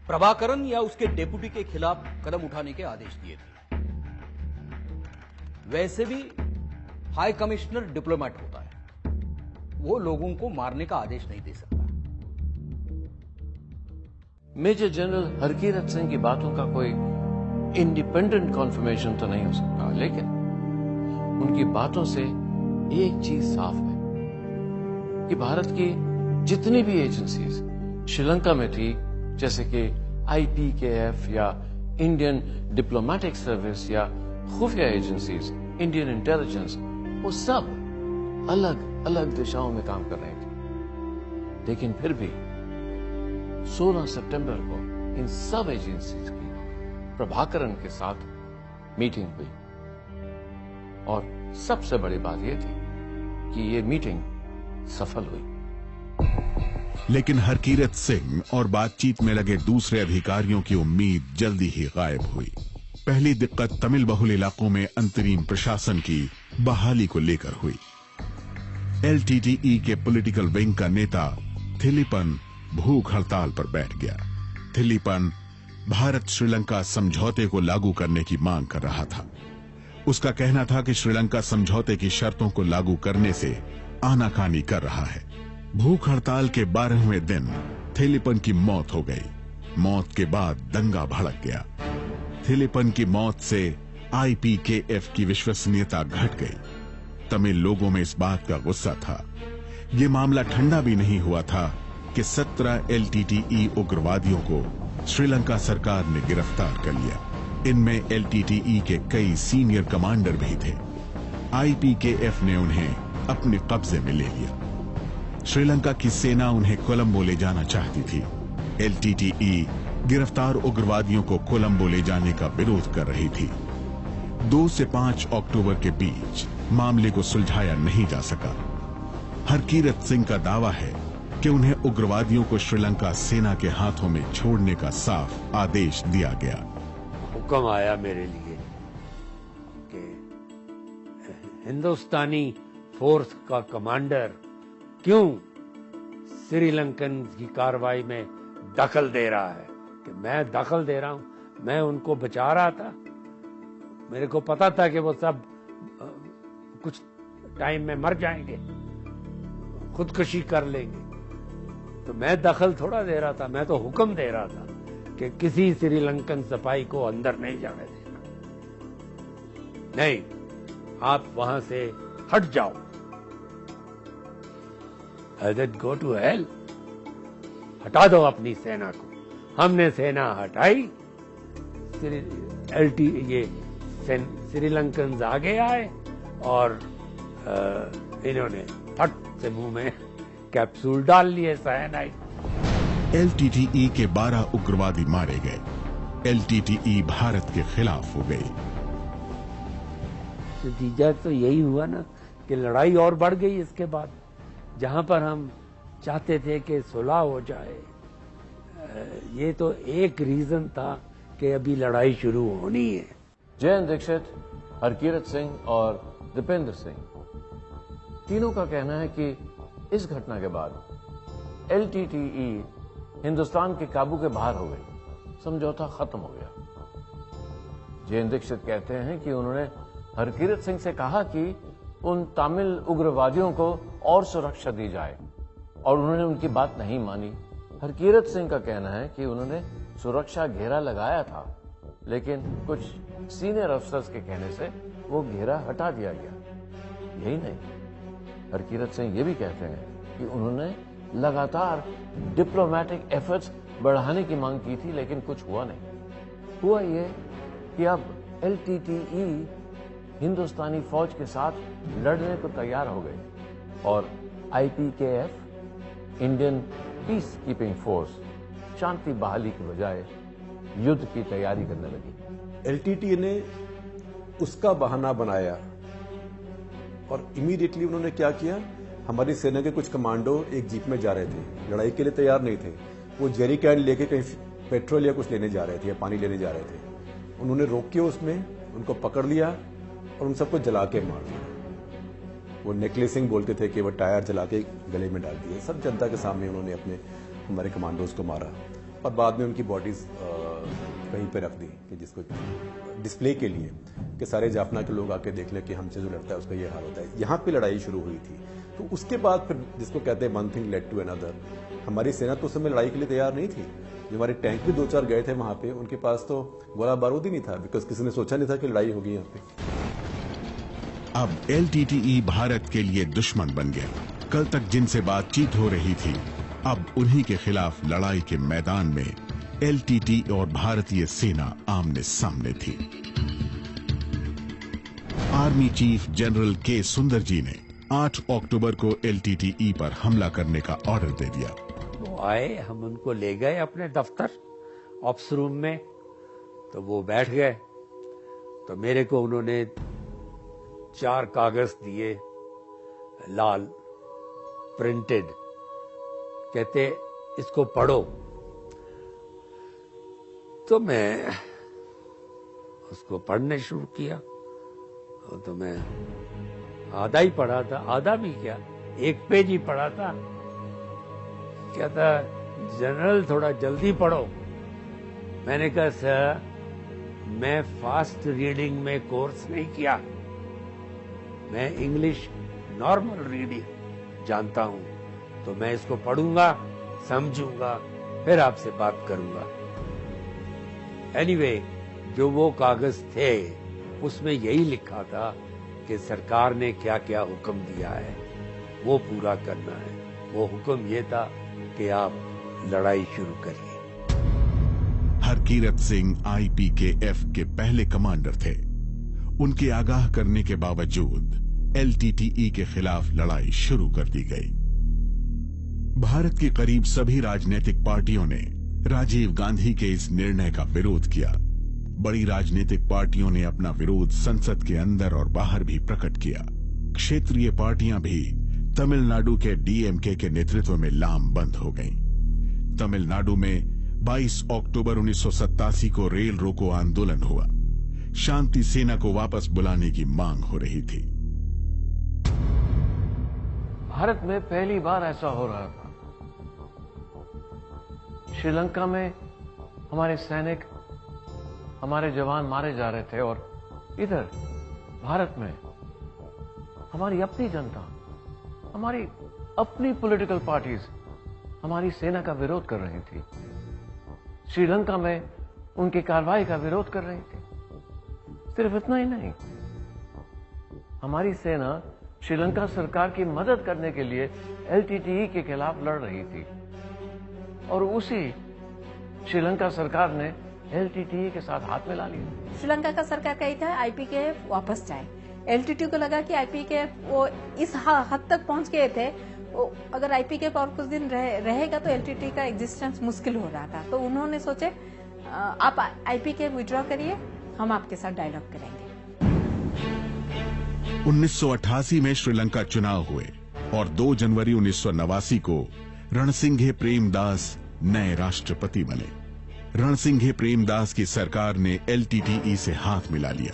प्रभाकरन या उसके डेप्यूटी के खिलाफ कदम उठाने के आदेश दिए थे। वैसे भी हाई कमिश्नर डिप्लोमेट होता है, वो लोगों को मारने का आदेश नहीं दे सकता। मेजर जनरल हरकीरत सिंह की बातों का कोई इंडिपेंडेंट कॉन्फर्मेशन तो नहीं हो सकता, लेकिन उनकी बातों से एक चीज साफ है कि भारत की जितनी भी एजेंसीज श्रीलंका में थी, जैसे कि IPKF या इंडियन डिप्लोमेटिक सर्विस या खुफिया एजेंसीज, इंडियन इंटेलिजेंस, वो सब अलग अलग दिशाओं में काम कर रही थी। लेकिन फिर भी 16 सितंबर को इन सब एजेंसीज की प्रभाकरन के साथ मीटिंग हुई, और सबसे बड़ी बात यह थी कि ये मीटिंग सफल हुई। लेकिन हरकीरत सिंह और बातचीत में लगे दूसरे अधिकारियों की उम्मीद जल्दी ही गायब हुई। पहली दिक्कत तमिल बहुल इलाकों में अंतरिम प्रशासन की बहाली को लेकर हुई। LTTE के पॉलिटिकल विंग का नेता थिलीपन भूख हड़ताल पर बैठ गया। थिलीपन भारत श्रीलंका समझौते को लागू करने की मांग कर रहा था। उसका कहना था कि श्रीलंका समझौते की शर्तों को लागू करने से आनाकानी कर रहा है। भूख हड़ताल के 12वें दिन थिलीपन की मौत हो गई। मौत के बाद दंगा भड़क गया। थिलीपन की मौत से IPKF की विश्वसनीयता घट गई। तमिल लोगों में इस बात का गुस्सा था। ये मामला ठंडा भी नहीं हुआ था कि 17 LTTE उग्रवादियों को श्रीलंका सरकार ने गिरफ्तार कर लिया। इनमें LTTE के कई सीनियर कमांडर भी थे। IPKF ने उन्हें अपने कब्जे में ले लिया। श्रीलंका की सेना उन्हें कोलंबो ले जाना चाहती थी। LTTE गिरफ्तार उग्रवादियों को कोलंबो ले जाने का विरोध कर रही थी। 2 से 5 अक्टूबर के बीच मामले को सुलझाया नहीं जा सका। हरकीरत सिंह का दावा है कि उन्हें उग्रवादियों को श्रीलंका सेना के हाथों में छोड़ने का साफ आदेश दिया गया। हुक्म आया मेरे लिए कि हिंदुस्तानी फोर्स का कमांडर क्यों श्रीलंकन की कार्रवाई में दखल दे रहा है, कि मैं दखल दे रहा हूं। मैं उनको बचा रहा था। मेरे को पता था कि वो सब कुछ टाइम में मर जाएंगे, खुदकुशी कर लेंगे, तो मैं दखल थोड़ा दे रहा था। मैं तो हुक्म दे रहा था कि किसी श्रीलंकन सिपाही को अंदर नहीं जाने देना। नहीं, आप वहां से हट जाओ। गो टू हेल, हटा दो अपनी सेना को। हमने सेना हटाई, ये श्रीलंकन आगे आए और इन्होंने फट से मुंह में कैप्सूल डाल लिए साइनाइड। LTTE के 12 उग्रवादी मारे गए। LTTE भारत के खिलाफ हो गई। नतीजा तो यही हुआ ना कि लड़ाई और बढ़ गई। इसके बाद जहां पर हम चाहते थे कि सुलह हो जाए, ये तो एक रीजन था कि अभी लड़ाई शुरू होनी है। जे.एन. दीक्षित, हरकीरत सिंह और दीपेंद्र सिंह तीनों का कहना है कि इस घटना के बाद LTTE हिंदुस्तान के काबू के बाहर हो गई, समझौता खत्म हो गया। जे.एन. दीक्षित कहते हैं कि उन्होंने हरकीरत सिंह से कहा कि उन तमिल उग्रवादियों को और सुरक्षा दी जाए, और उन्होंने उनकी बात नहीं मानी। हरकीरत सिंह का कहना है कि उन्होंने सुरक्षा घेरा लगाया था, लेकिन कुछ सीनियर अफसर्स के कहने से वो घेरा हटा दिया गया। यही नहीं, हरकीरत सिंह ये भी कहते हैं कि उन्होंने लगातार डिप्लोमेटिक एफर्ट्स बढ़ाने की मांग की थी, लेकिन कुछ हुआ नहीं। हुआ ये कि अब LTTE हिंदुस्तानी फौज के साथ लड़ने को तैयार हो गई, और IPKF Indian peace keeping force शांति बहाली के बजाय युद्ध की तैयारी करने लगी। LTTE ने उसका बहाना बनाया और इमीडिएटली उन्होंने क्या किया, हमारी सेना के कुछ कमांडो एक जीप में जा रहे थे, लड़ाई के लिए तैयार नहीं थे। वो जेरी कैन लेके कहीं पेट्रोल या कुछ लेने जा रहे थे या पानी लेने जा रहे थे। उन्होंने रोक के उसमें उनको पकड़ लिया और उन सबको जला के मार दिया। वो नेकलेसिंग बोलते थे कि वो टायर जला के गले में डाल दिए। सब जनता के सामने उन्होंने हमारे कमांडोज को मारा और बाद में उनकी बॉडीज कहीं पे रख दी कि जिसको डिस्प्ले के लिए कि सारे जाफना के लोग आके देख ले कि हमसे जो लड़ता है उसका ये हाल होता है। यहाँ पे लड़ाई शुरू हुई थी। तो उसके बाद फिर जिसको कहते हैं one thing led to another, हमारी सेना तो उस समय लड़ाई के लिए तैयार नहीं थी। जो हमारे टैंक भी 2-4 गए थे वहां पे, उनके पास तो गोला बारूद ही नहीं था, बिकॉज किसी ने सोचा नहीं था कि लड़ाई होगी यहाँ पे। अब LTTE भारत के लिए दुश्मन बन गया। कल तक जिनसे बातचीत हो रही थी, अब उन्हीं के खिलाफ लड़ाई के मैदान में LTTE और भारतीय सेना आमने सामने थी। आर्मी चीफ जनरल के सुंदर जी ने 8 अक्टूबर को LTTE पर हमला करने का ऑर्डर दे दिया। वो आए, हम उनको ले गए अपने दफ्तर ऑप्स रूम में, तो वो बैठ गए। तो मेरे को उन्होंने 4 कागज दिए, लाल प्रिंटेड, कहते इसको पढ़ो। तो मैं उसको पढ़ने शुरू किया। तो मैं आधा ही पढ़ा था, आधा भी क्या, 1 पेज ही पढ़ा था। कहता जनरल थोड़ा जल्दी पढ़ो। मैंने कहा सर मैं फास्ट रीडिंग में कोर्स नहीं किया, मैं इंग्लिश नॉर्मल रीडिंग जानता हूं, तो मैं इसको पढ़ूंगा, समझूंगा, फिर आपसे बात करूंगा। एनीवे, जो वो कागज थे उसमें यही लिखा था कि सरकार ने क्या क्या हुक्म दिया है वो पूरा करना है। वो हुक्म ये था कि आप लड़ाई शुरू करिए। हरकीरत सिंह IPKF के पहले कमांडर थे। उनके आगाह करने के बावजूद LTTE के खिलाफ लड़ाई शुरू कर दी गई। भारत की करीब सभी राजनीतिक पार्टियों ने राजीव गांधी के इस निर्णय का विरोध किया। बड़ी राजनीतिक पार्टियों ने अपना विरोध संसद के अंदर और बाहर भी प्रकट किया। क्षेत्रीय पार्टियां भी तमिलनाडु के DMK के नेतृत्व में लामबंद हो गईं। तमिलनाडु में 22 अक्टूबर 1987 को रेल रोको आंदोलन हुआ। शांति सेना को वापस बुलाने की मांग हो रही थी। भारत में पहली बार ऐसा हो रहा था। श्रीलंका में हमारे सैनिक, हमारे जवान मारे जा रहे थे और इधर भारत में हमारी अपनी जनता, हमारी अपनी पॉलिटिकल पार्टीज हमारी सेना का विरोध कर रही थी। श्रीलंका में उनकी कार्रवाई का विरोध कर रही थी। सिर्फ इतना ही नहीं, हमारी सेना श्रीलंका सरकार की मदद करने के लिए LTTE के खिलाफ लड़ रही थी और उसी श्रीलंका सरकार ने LTTE के साथ हाथ मिला लिया। श्रीलंका का सरकार कही था IPKF वापस जाए। LTTE को लगा कि IPKF वो इस हद तक पहुंच गए थे, वो अगर IPKF और कुछ दिन रहेगा तो LTTE का एग्जिस्टेंस मुश्किल हो रहा था। तो उन्होंने सोचे आप IPKF विड्रॉ करिए, हम आपके साथ डायलॉग करेंगे। 1988 में श्रीलंका चुनाव हुए और 2 जनवरी 1989 को रणसिंघे प्रेमदास नए राष्ट्रपति बने। रणसिंघे प्रेमदास की सरकार ने LTTE से हाथ मिला लिया,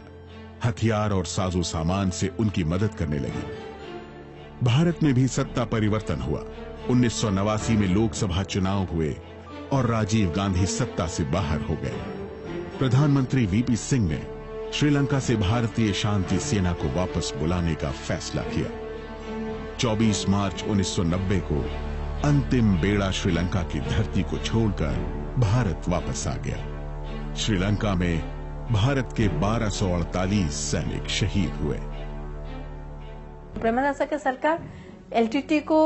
हथियार और साजो सामान से उनकी मदद करने लगी। भारत में भी सत्ता परिवर्तन हुआ। 1989 में लोकसभा चुनाव हुए और राजीव गांधी सत्ता से बाहर हो गए। प्रधानमंत्री VP सिंह ने श्रीलंका से भारतीय शांति सेना को वापस बुलाने का फैसला किया। 24 मार्च 1990 को अंतिम बेड़ा श्रीलंका की धरती को छोड़कर भारत वापस आ गया। श्रीलंका में भारत के 1248 सैनिक शहीद हुए। प्रेमदासा की सरकार LTTE को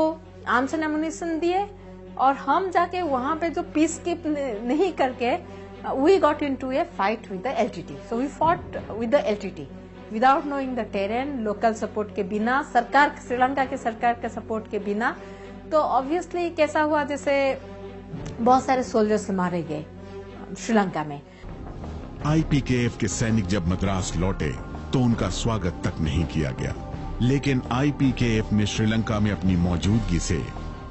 आर्म्स एंड एमुनिशन दिए और हम जाके वहां पे जो पीस कीप नहीं करके we got into a fight with the LTTE. So we fought with the LTTE without knowing the terrain, local support के बिना, सरकार श्रीलंका की सरकार के सपोर्ट के बिना। तो ऑब्वियसली कैसा हुआ, जैसे बहुत सारे सोल्जर्स मारे गए श्रीलंका में। IPKF के सैनिक जब मद्रास लौटे तो उनका स्वागत तक नहीं किया गया। लेकिन आईपीकेएफ ने श्रीलंका में अपनी मौजूदगी से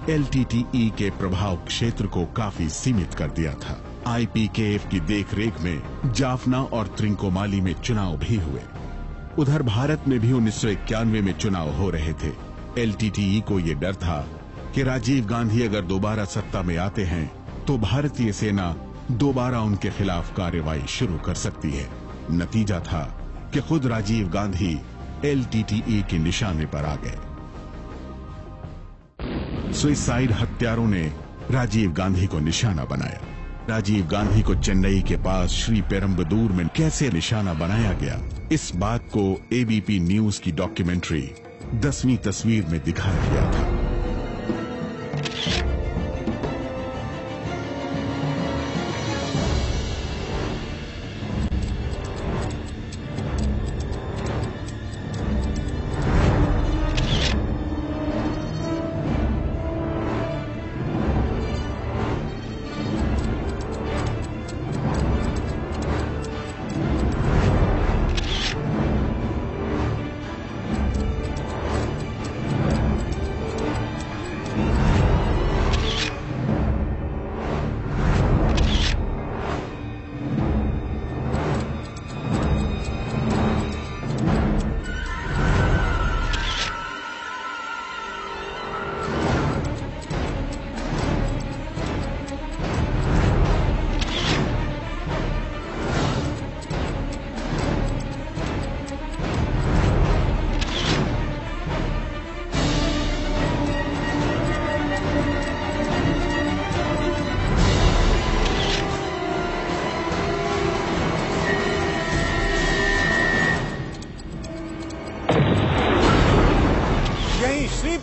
एलटीटीई के प्रभाव क्षेत्र को काफी सीमित कर दिया था। आईपीकेएफ की देखरेख में जाफना और त्रिंकोमाली में चुनाव भी हुए। उधर भारत में भी 1991 में चुनाव हो रहे थे। एलटीटीई को ये डर था कि राजीव गांधी अगर दोबारा सत्ता में आते हैं तो भारतीय सेना दोबारा उनके खिलाफ कार्रवाई शुरू कर सकती है। नतीजा था कि खुद राजीव गांधी एलटीटीई के निशाने पर आ गए। सुइसाइड हत्यारों ने राजीव गांधी को निशाना बनाया। राजीव गांधी को चेन्नई के पास श्री पेरम्बदूर में कैसे निशाना बनाया गया, इस बात को एबीपी न्यूज की डॉक्यूमेंट्री 10वीं तस्वीर में दिखाया गया था।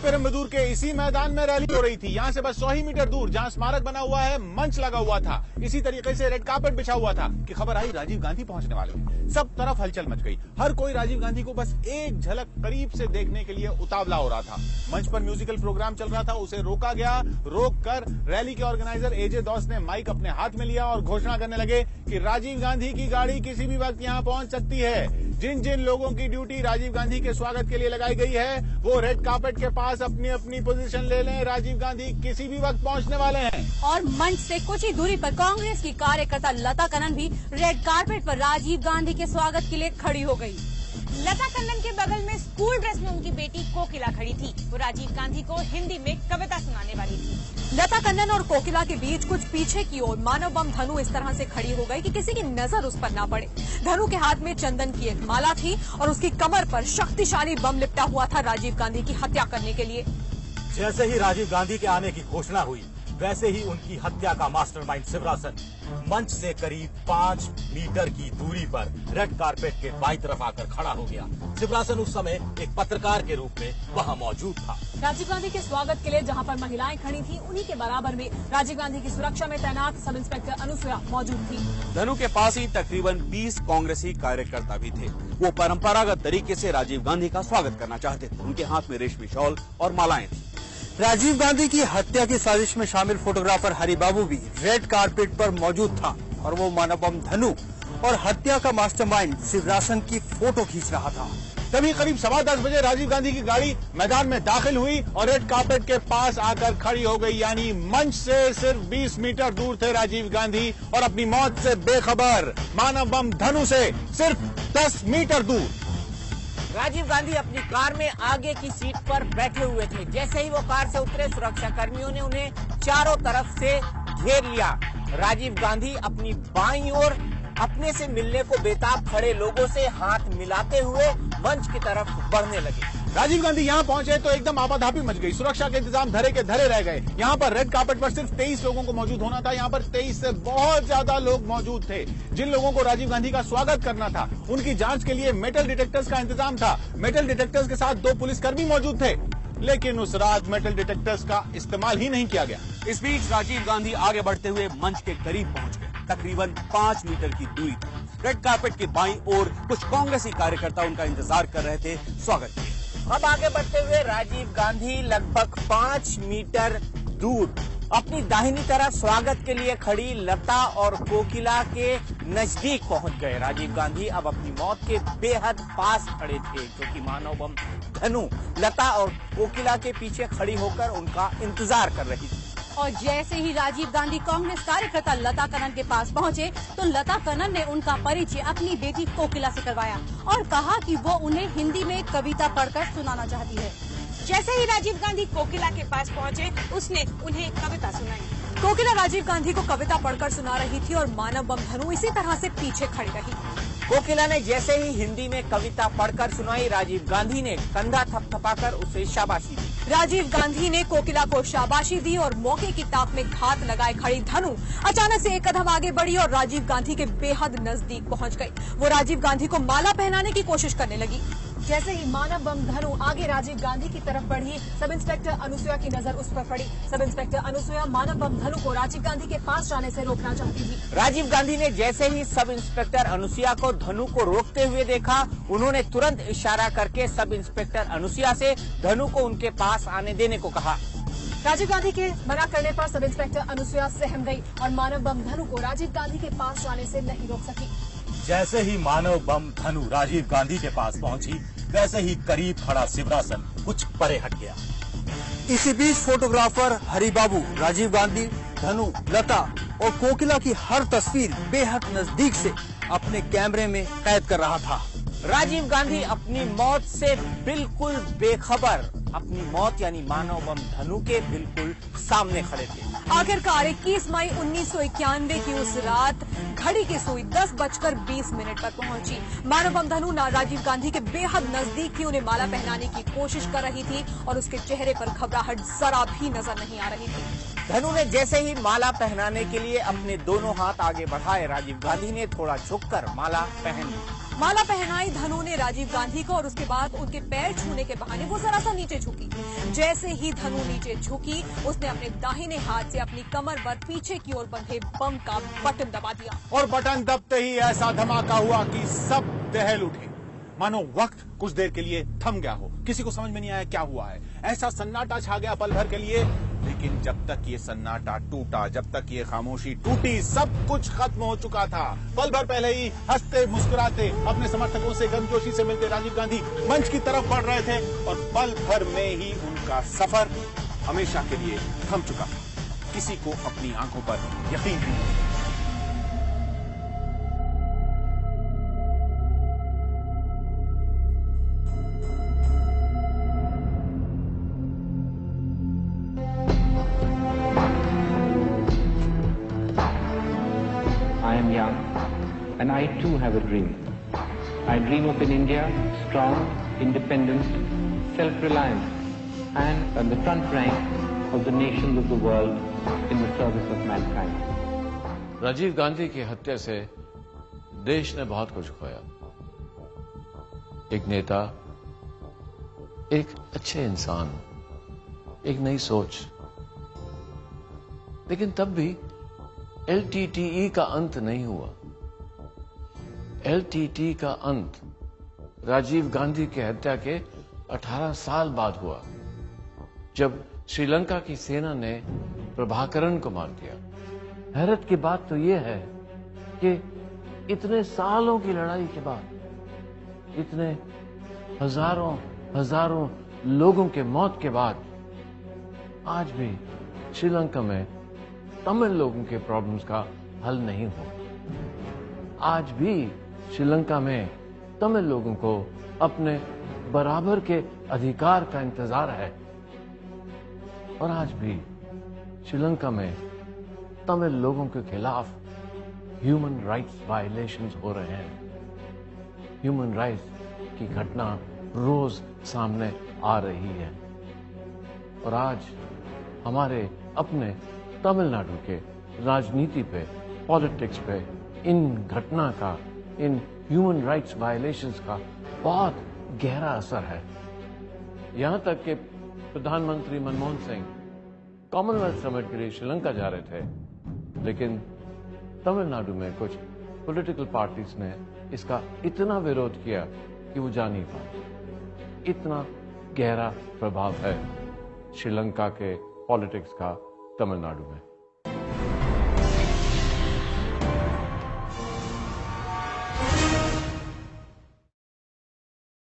पेरम्बदूर के इसी मैदान में रैली हो रही थी। यहाँ से बस 100 ही मीटर दूर जहाँ स्मारक बना हुआ है, मंच लगा हुआ था, इसी तरीके से रेड कार्पेट बिछा हुआ था कि खबर आई राजीव गांधी पहुंचने वाले हैं। सब तरफ हलचल मच गई। हर कोई राजीव गांधी को बस एक झलक करीब से देखने के लिए उतावला हो रहा था। मंच पर म्यूजिकल प्रोग्राम चल रहा था, उसे रोका गया। रोक कर रैली के ऑर्गेनाइजर एजे दौस ने माइक अपने हाथ में लिया और घोषणा करने लगे कि राजीव गांधी की गाड़ी किसी भी वक्त यहाँ पहुंच सकती है। जिन जिन लोगों की ड्यूटी राजीव गांधी के स्वागत के लिए लगाई गई है वो रेड कार्पेट के पास अपनी अपनी पोजीशन ले लें। राजीव गांधी किसी भी वक्त पहुंचने वाले हैं। और मंच से कुछ ही दूरी पर कांग्रेस की कार्यकर्ता लता कन्नन भी रेड कार्पेट पर राजीव गांधी के स्वागत के लिए खड़ी हो गई। लता कन्नन के बगल में स्कूल ड्रेस में उनकी बेटी कोकिला खड़ी थी। वो राजीव गांधी को हिंदी में कविता सुनाने वाली थी। लता कन्नन और कोकिला के बीच कुछ पीछे की ओर मानव बम धनु इस तरह से खड़ी हो गई कि किसी की नजर उस पर न पड़े। धनु के हाथ में चंदन की एक माला थी और उसकी कमर पर शक्तिशाली बम लिपटा हुआ था राजीव गांधी की हत्या करने के लिए। जैसे ही राजीव गांधी के आने की घोषणा हुई वैसे ही उनकी हत्या का मास्टरमाइंड शिवरासन मंच से करीब 5 मीटर की दूरी पर रेड कार्पेट के बाईं तरफ आकर खड़ा हो गया। शिवरासन उस समय एक पत्रकार के रूप में वहां मौजूद था। राजीव गांधी के स्वागत के लिए जहां पर महिलाएं खड़ी थी, उन्हीं के बराबर में राजीव गांधी की सुरक्षा में तैनात सब इंस्पेक्टर अनुसुया मौजूद थी। धनु के पास ही तकरीबन 20 कांग्रेसी कार्यकर्ता भी थे। वो परंपरागत तरीके से राजीव गांधी का स्वागत करना चाहते थे। उनके हाथ में रेशमी शॉल और मालाएं थी। राजीव गांधी की हत्या की साजिश में शामिल फोटोग्राफर हरिबाबू भी रेड कार्पेट पर मौजूद था और वो मानव बम धनु और हत्या का मास्टरमाइंड शिवरासन की फोटो खींच रहा था। तभी करीब 10:15 बजे राजीव गांधी की गाड़ी मैदान में दाखिल हुई और रेड कार्पेट के पास आकर खड़ी हो गई। यानी मंच से सिर्फ 20 मीटर दूर थे राजीव गांधी और अपनी मौत से बेखबर मानव बम धनु से सिर्फ 10 मीटर दूर। राजीव गांधी अपनी कार में आगे की सीट पर बैठे हुए थे। जैसे ही वो कार से उतरे, सुरक्षा कर्मियों ने उन्हें चारों तरफ से घेर लिया। राजीव गांधी अपनी बाईं ओर अपने से मिलने को बेताब खड़े लोगों से हाथ मिलाते हुए मंच की तरफ बढ़ने लगे। राजीव गांधी यहाँ पहुंचे तो एकदम आपाधापी मच गई। सुरक्षा के इंतजाम धरे के धरे रह गए। यहाँ पर रेड कार्पेट पर सिर्फ 23 लोगों को मौजूद होना था। यहाँ पर 23 से बहुत ज्यादा लोग मौजूद थे। जिन लोगों को राजीव गांधी का स्वागत करना था उनकी जांच के लिए मेटल डिटेक्टर्स का इंतजाम था। मेटल डिटेक्टर्स के साथ 2 पुलिसकर्मी मौजूद थे, लेकिन उस रात मेटल डिटेक्टर्स का इस्तेमाल ही नहीं किया गया। इस बीच राजीव गांधी आगे बढ़ते हुए मंच के करीब पहुंच गए। तकरीबन 5 मीटर की दूरी तक रेड कार्पेट के बाईं ओर कुछ कांग्रेसी कार्यकर्ता उनका इंतजार कर रहे थे स्वागत के। अब आगे बढ़ते हुए राजीव गांधी लगभग 5 मीटर दूर अपनी दाहिनी तरफ स्वागत के लिए खड़ी लता और कोकिला के नजदीक पहुंच गए। राजीव गांधी अब अपनी मौत के बेहद पास खड़े थे, क्योंकि मानव बम धनु लता और कोकिला के पीछे खड़ी होकर उनका इंतजार कर रही थी। और जैसे ही राजीव गांधी कांग्रेस कार्यकर्ता लता कनन के पास पहुंचे तो लता कनन ने उनका परिचय अपनी बेटी कोकिला से करवाया और कहा कि वो उन्हें हिंदी में कविता पढ़कर सुनाना चाहती है। जैसे ही राजीव गांधी कोकिला के पास पहुंचे, उसने उन्हें कविता सुनाई। कोकिला राजीव गांधी को कविता पढ़कर सुना रही थी और मानव बम धनु इसी तरह से पीछे खड़ी रही। कोकिला ने जैसे ही हिंदी में कविता पढ़कर सुनाई, राजीव गांधी ने कंधा थपथपाकर उसे शाबाशी दी। राजीव गांधी ने कोकिला को शाबाशी दी और मौके की ताक में घात लगाए खड़ी धनु अचानक से एक कदम आगे बढ़ी और राजीव गांधी के बेहद नजदीक पहुंच गई। वो राजीव गांधी को माला पहनाने की कोशिश करने लगी। जैसे ही मानव बम धनु आगे राजीव गांधी की तरफ बढ़ी, सब इंस्पेक्टर अनुसुया की नजर उस पर पड़ी। सब इंस्पेक्टर अनुसुया मानव बम धनु को राजीव गांधी के पास जाने से रोकना चाहती थी। राजीव गांधी ने जैसे ही सब इंस्पेक्टर अनुसुया को धनु को रोकते हुए देखा, उन्होंने तुरंत इशारा करके सब इंस्पेक्टर अनुसुया से धनु को उनके पास आने देने को कहा। राजीव गांधी के मना करने पर सब इंस्पेक्टर अनुसुया सहम गई और मानव बम धनु को राजीव गांधी के पास जाने से नहीं रोक सकी। जैसे ही मानव बम धनु राजीव गांधी के पास पहुंची, वैसे ही करीब खड़ा शिवरासन कुछ परे हट गया। इसी बीच फोटोग्राफर हरिबाबू राजीव गांधी, धनु, लता और कोकिला की हर तस्वीर बेहद नजदीक से अपने कैमरे में कैद कर रहा था। राजीव गांधी अपनी मौत से बिल्कुल बेखबर, अपनी मौत यानी मानव बम धनु के बिल्कुल सामने खड़े थे। आखिरकार 21 मई 1991 की उस रात घड़ी की सुई 10:20 पर पहुंची। मानव बम धनु राजीव गांधी के बेहद नजदीक थी, उन्हें माला पहनाने की कोशिश कर रही थी और उसके चेहरे पर घबराहट जरा भी नजर नहीं आ रही थी। धनु ने जैसे ही माला पहनाने के लिए अपने दोनों हाथ आगे बढ़ाए, राजीव गांधी ने थोड़ा झुककर माला पहन ली। माला पहनाई धनु ने राजीव गांधी को और उसके बाद उनके पैर छूने के बहाने वो जरा सा नीचे झुकी। जैसे ही धनु नीचे झुकी, उसने अपने दाहिने हाथ से अपनी कमर पर पीछे की ओर बंधे बम का बटन दबा दिया और बटन दबते ही ऐसा धमाका हुआ कि सब दहल उठे, मानो वक्त कुछ देर के लिए थम गया हो। किसी को समझ में नहीं आया क्या हुआ है। ऐसा सन्नाटा छा गया पल भर के लिए, लेकिन जब तक ये सन्नाटा टूटा, जब तक ये खामोशी टूटी, सब कुछ खत्म हो चुका था। पल भर पहले ही हंसते मुस्कुराते अपने समर्थकों से गर्मजोशी से मिलते राजीव गांधी मंच की तरफ बढ़ रहे थे और पल भर में ही उनका सफर हमेशा के लिए थम चुका। किसी को अपनी आंखों पर यकीन नहीं। I am young, and I too have a dream. I dream of an India strong, independent, self-reliant, and on the front rank of the nations of the world in the service of mankind. Rajiv Gandhi की हत्या से देश ने बहुत कुछ खोया। एक नेता, एक अच्छे इंसान, एक नई सोच। लेकिन तब भी LTTE का अंत नहीं हुआ। LTTE का अंत राजीव गांधी की हत्या के 18 साल बाद हुआ, जब श्रीलंका की सेना ने प्रभाकरण को मार दिया। हैरत की बात तो यह है कि इतने सालों की लड़ाई के बाद, इतने हजारों लोगों के मौत के बाद, आज भी श्रीलंका में तमिल लोगों के प्रॉब्लम्स का हल नहीं हुआ। आज भी श्रीलंका में तमिल लोगों को अपने बराबर के अधिकार का इंतजार है और आज भी श्रीलंका में तमिल लोगों के खिलाफ ह्यूमन राइट्स वायलेशंस हो रहे हैं। ह्यूमन राइट्स की घटना रोज सामने आ रही है और आज हमारे अपने तमिलनाडु के राजनीति पे, पॉलिटिक्स पे इन घटना का, इन ह्यूमन राइट्स वायलेशंस का बहुत गहरा असर है। यहां तक कि प्रधानमंत्री मनमोहन सिंह कॉमनवेल्थ समिट के लिए श्रीलंका जा रहे थे, लेकिन तमिलनाडु में कुछ पॉलिटिकल पार्टीज ने इसका इतना विरोध किया कि वो जा नहीं पाए। इतना गहरा प्रभाव है श्रीलंका के पॉलिटिक्स का तमिलनाडु में।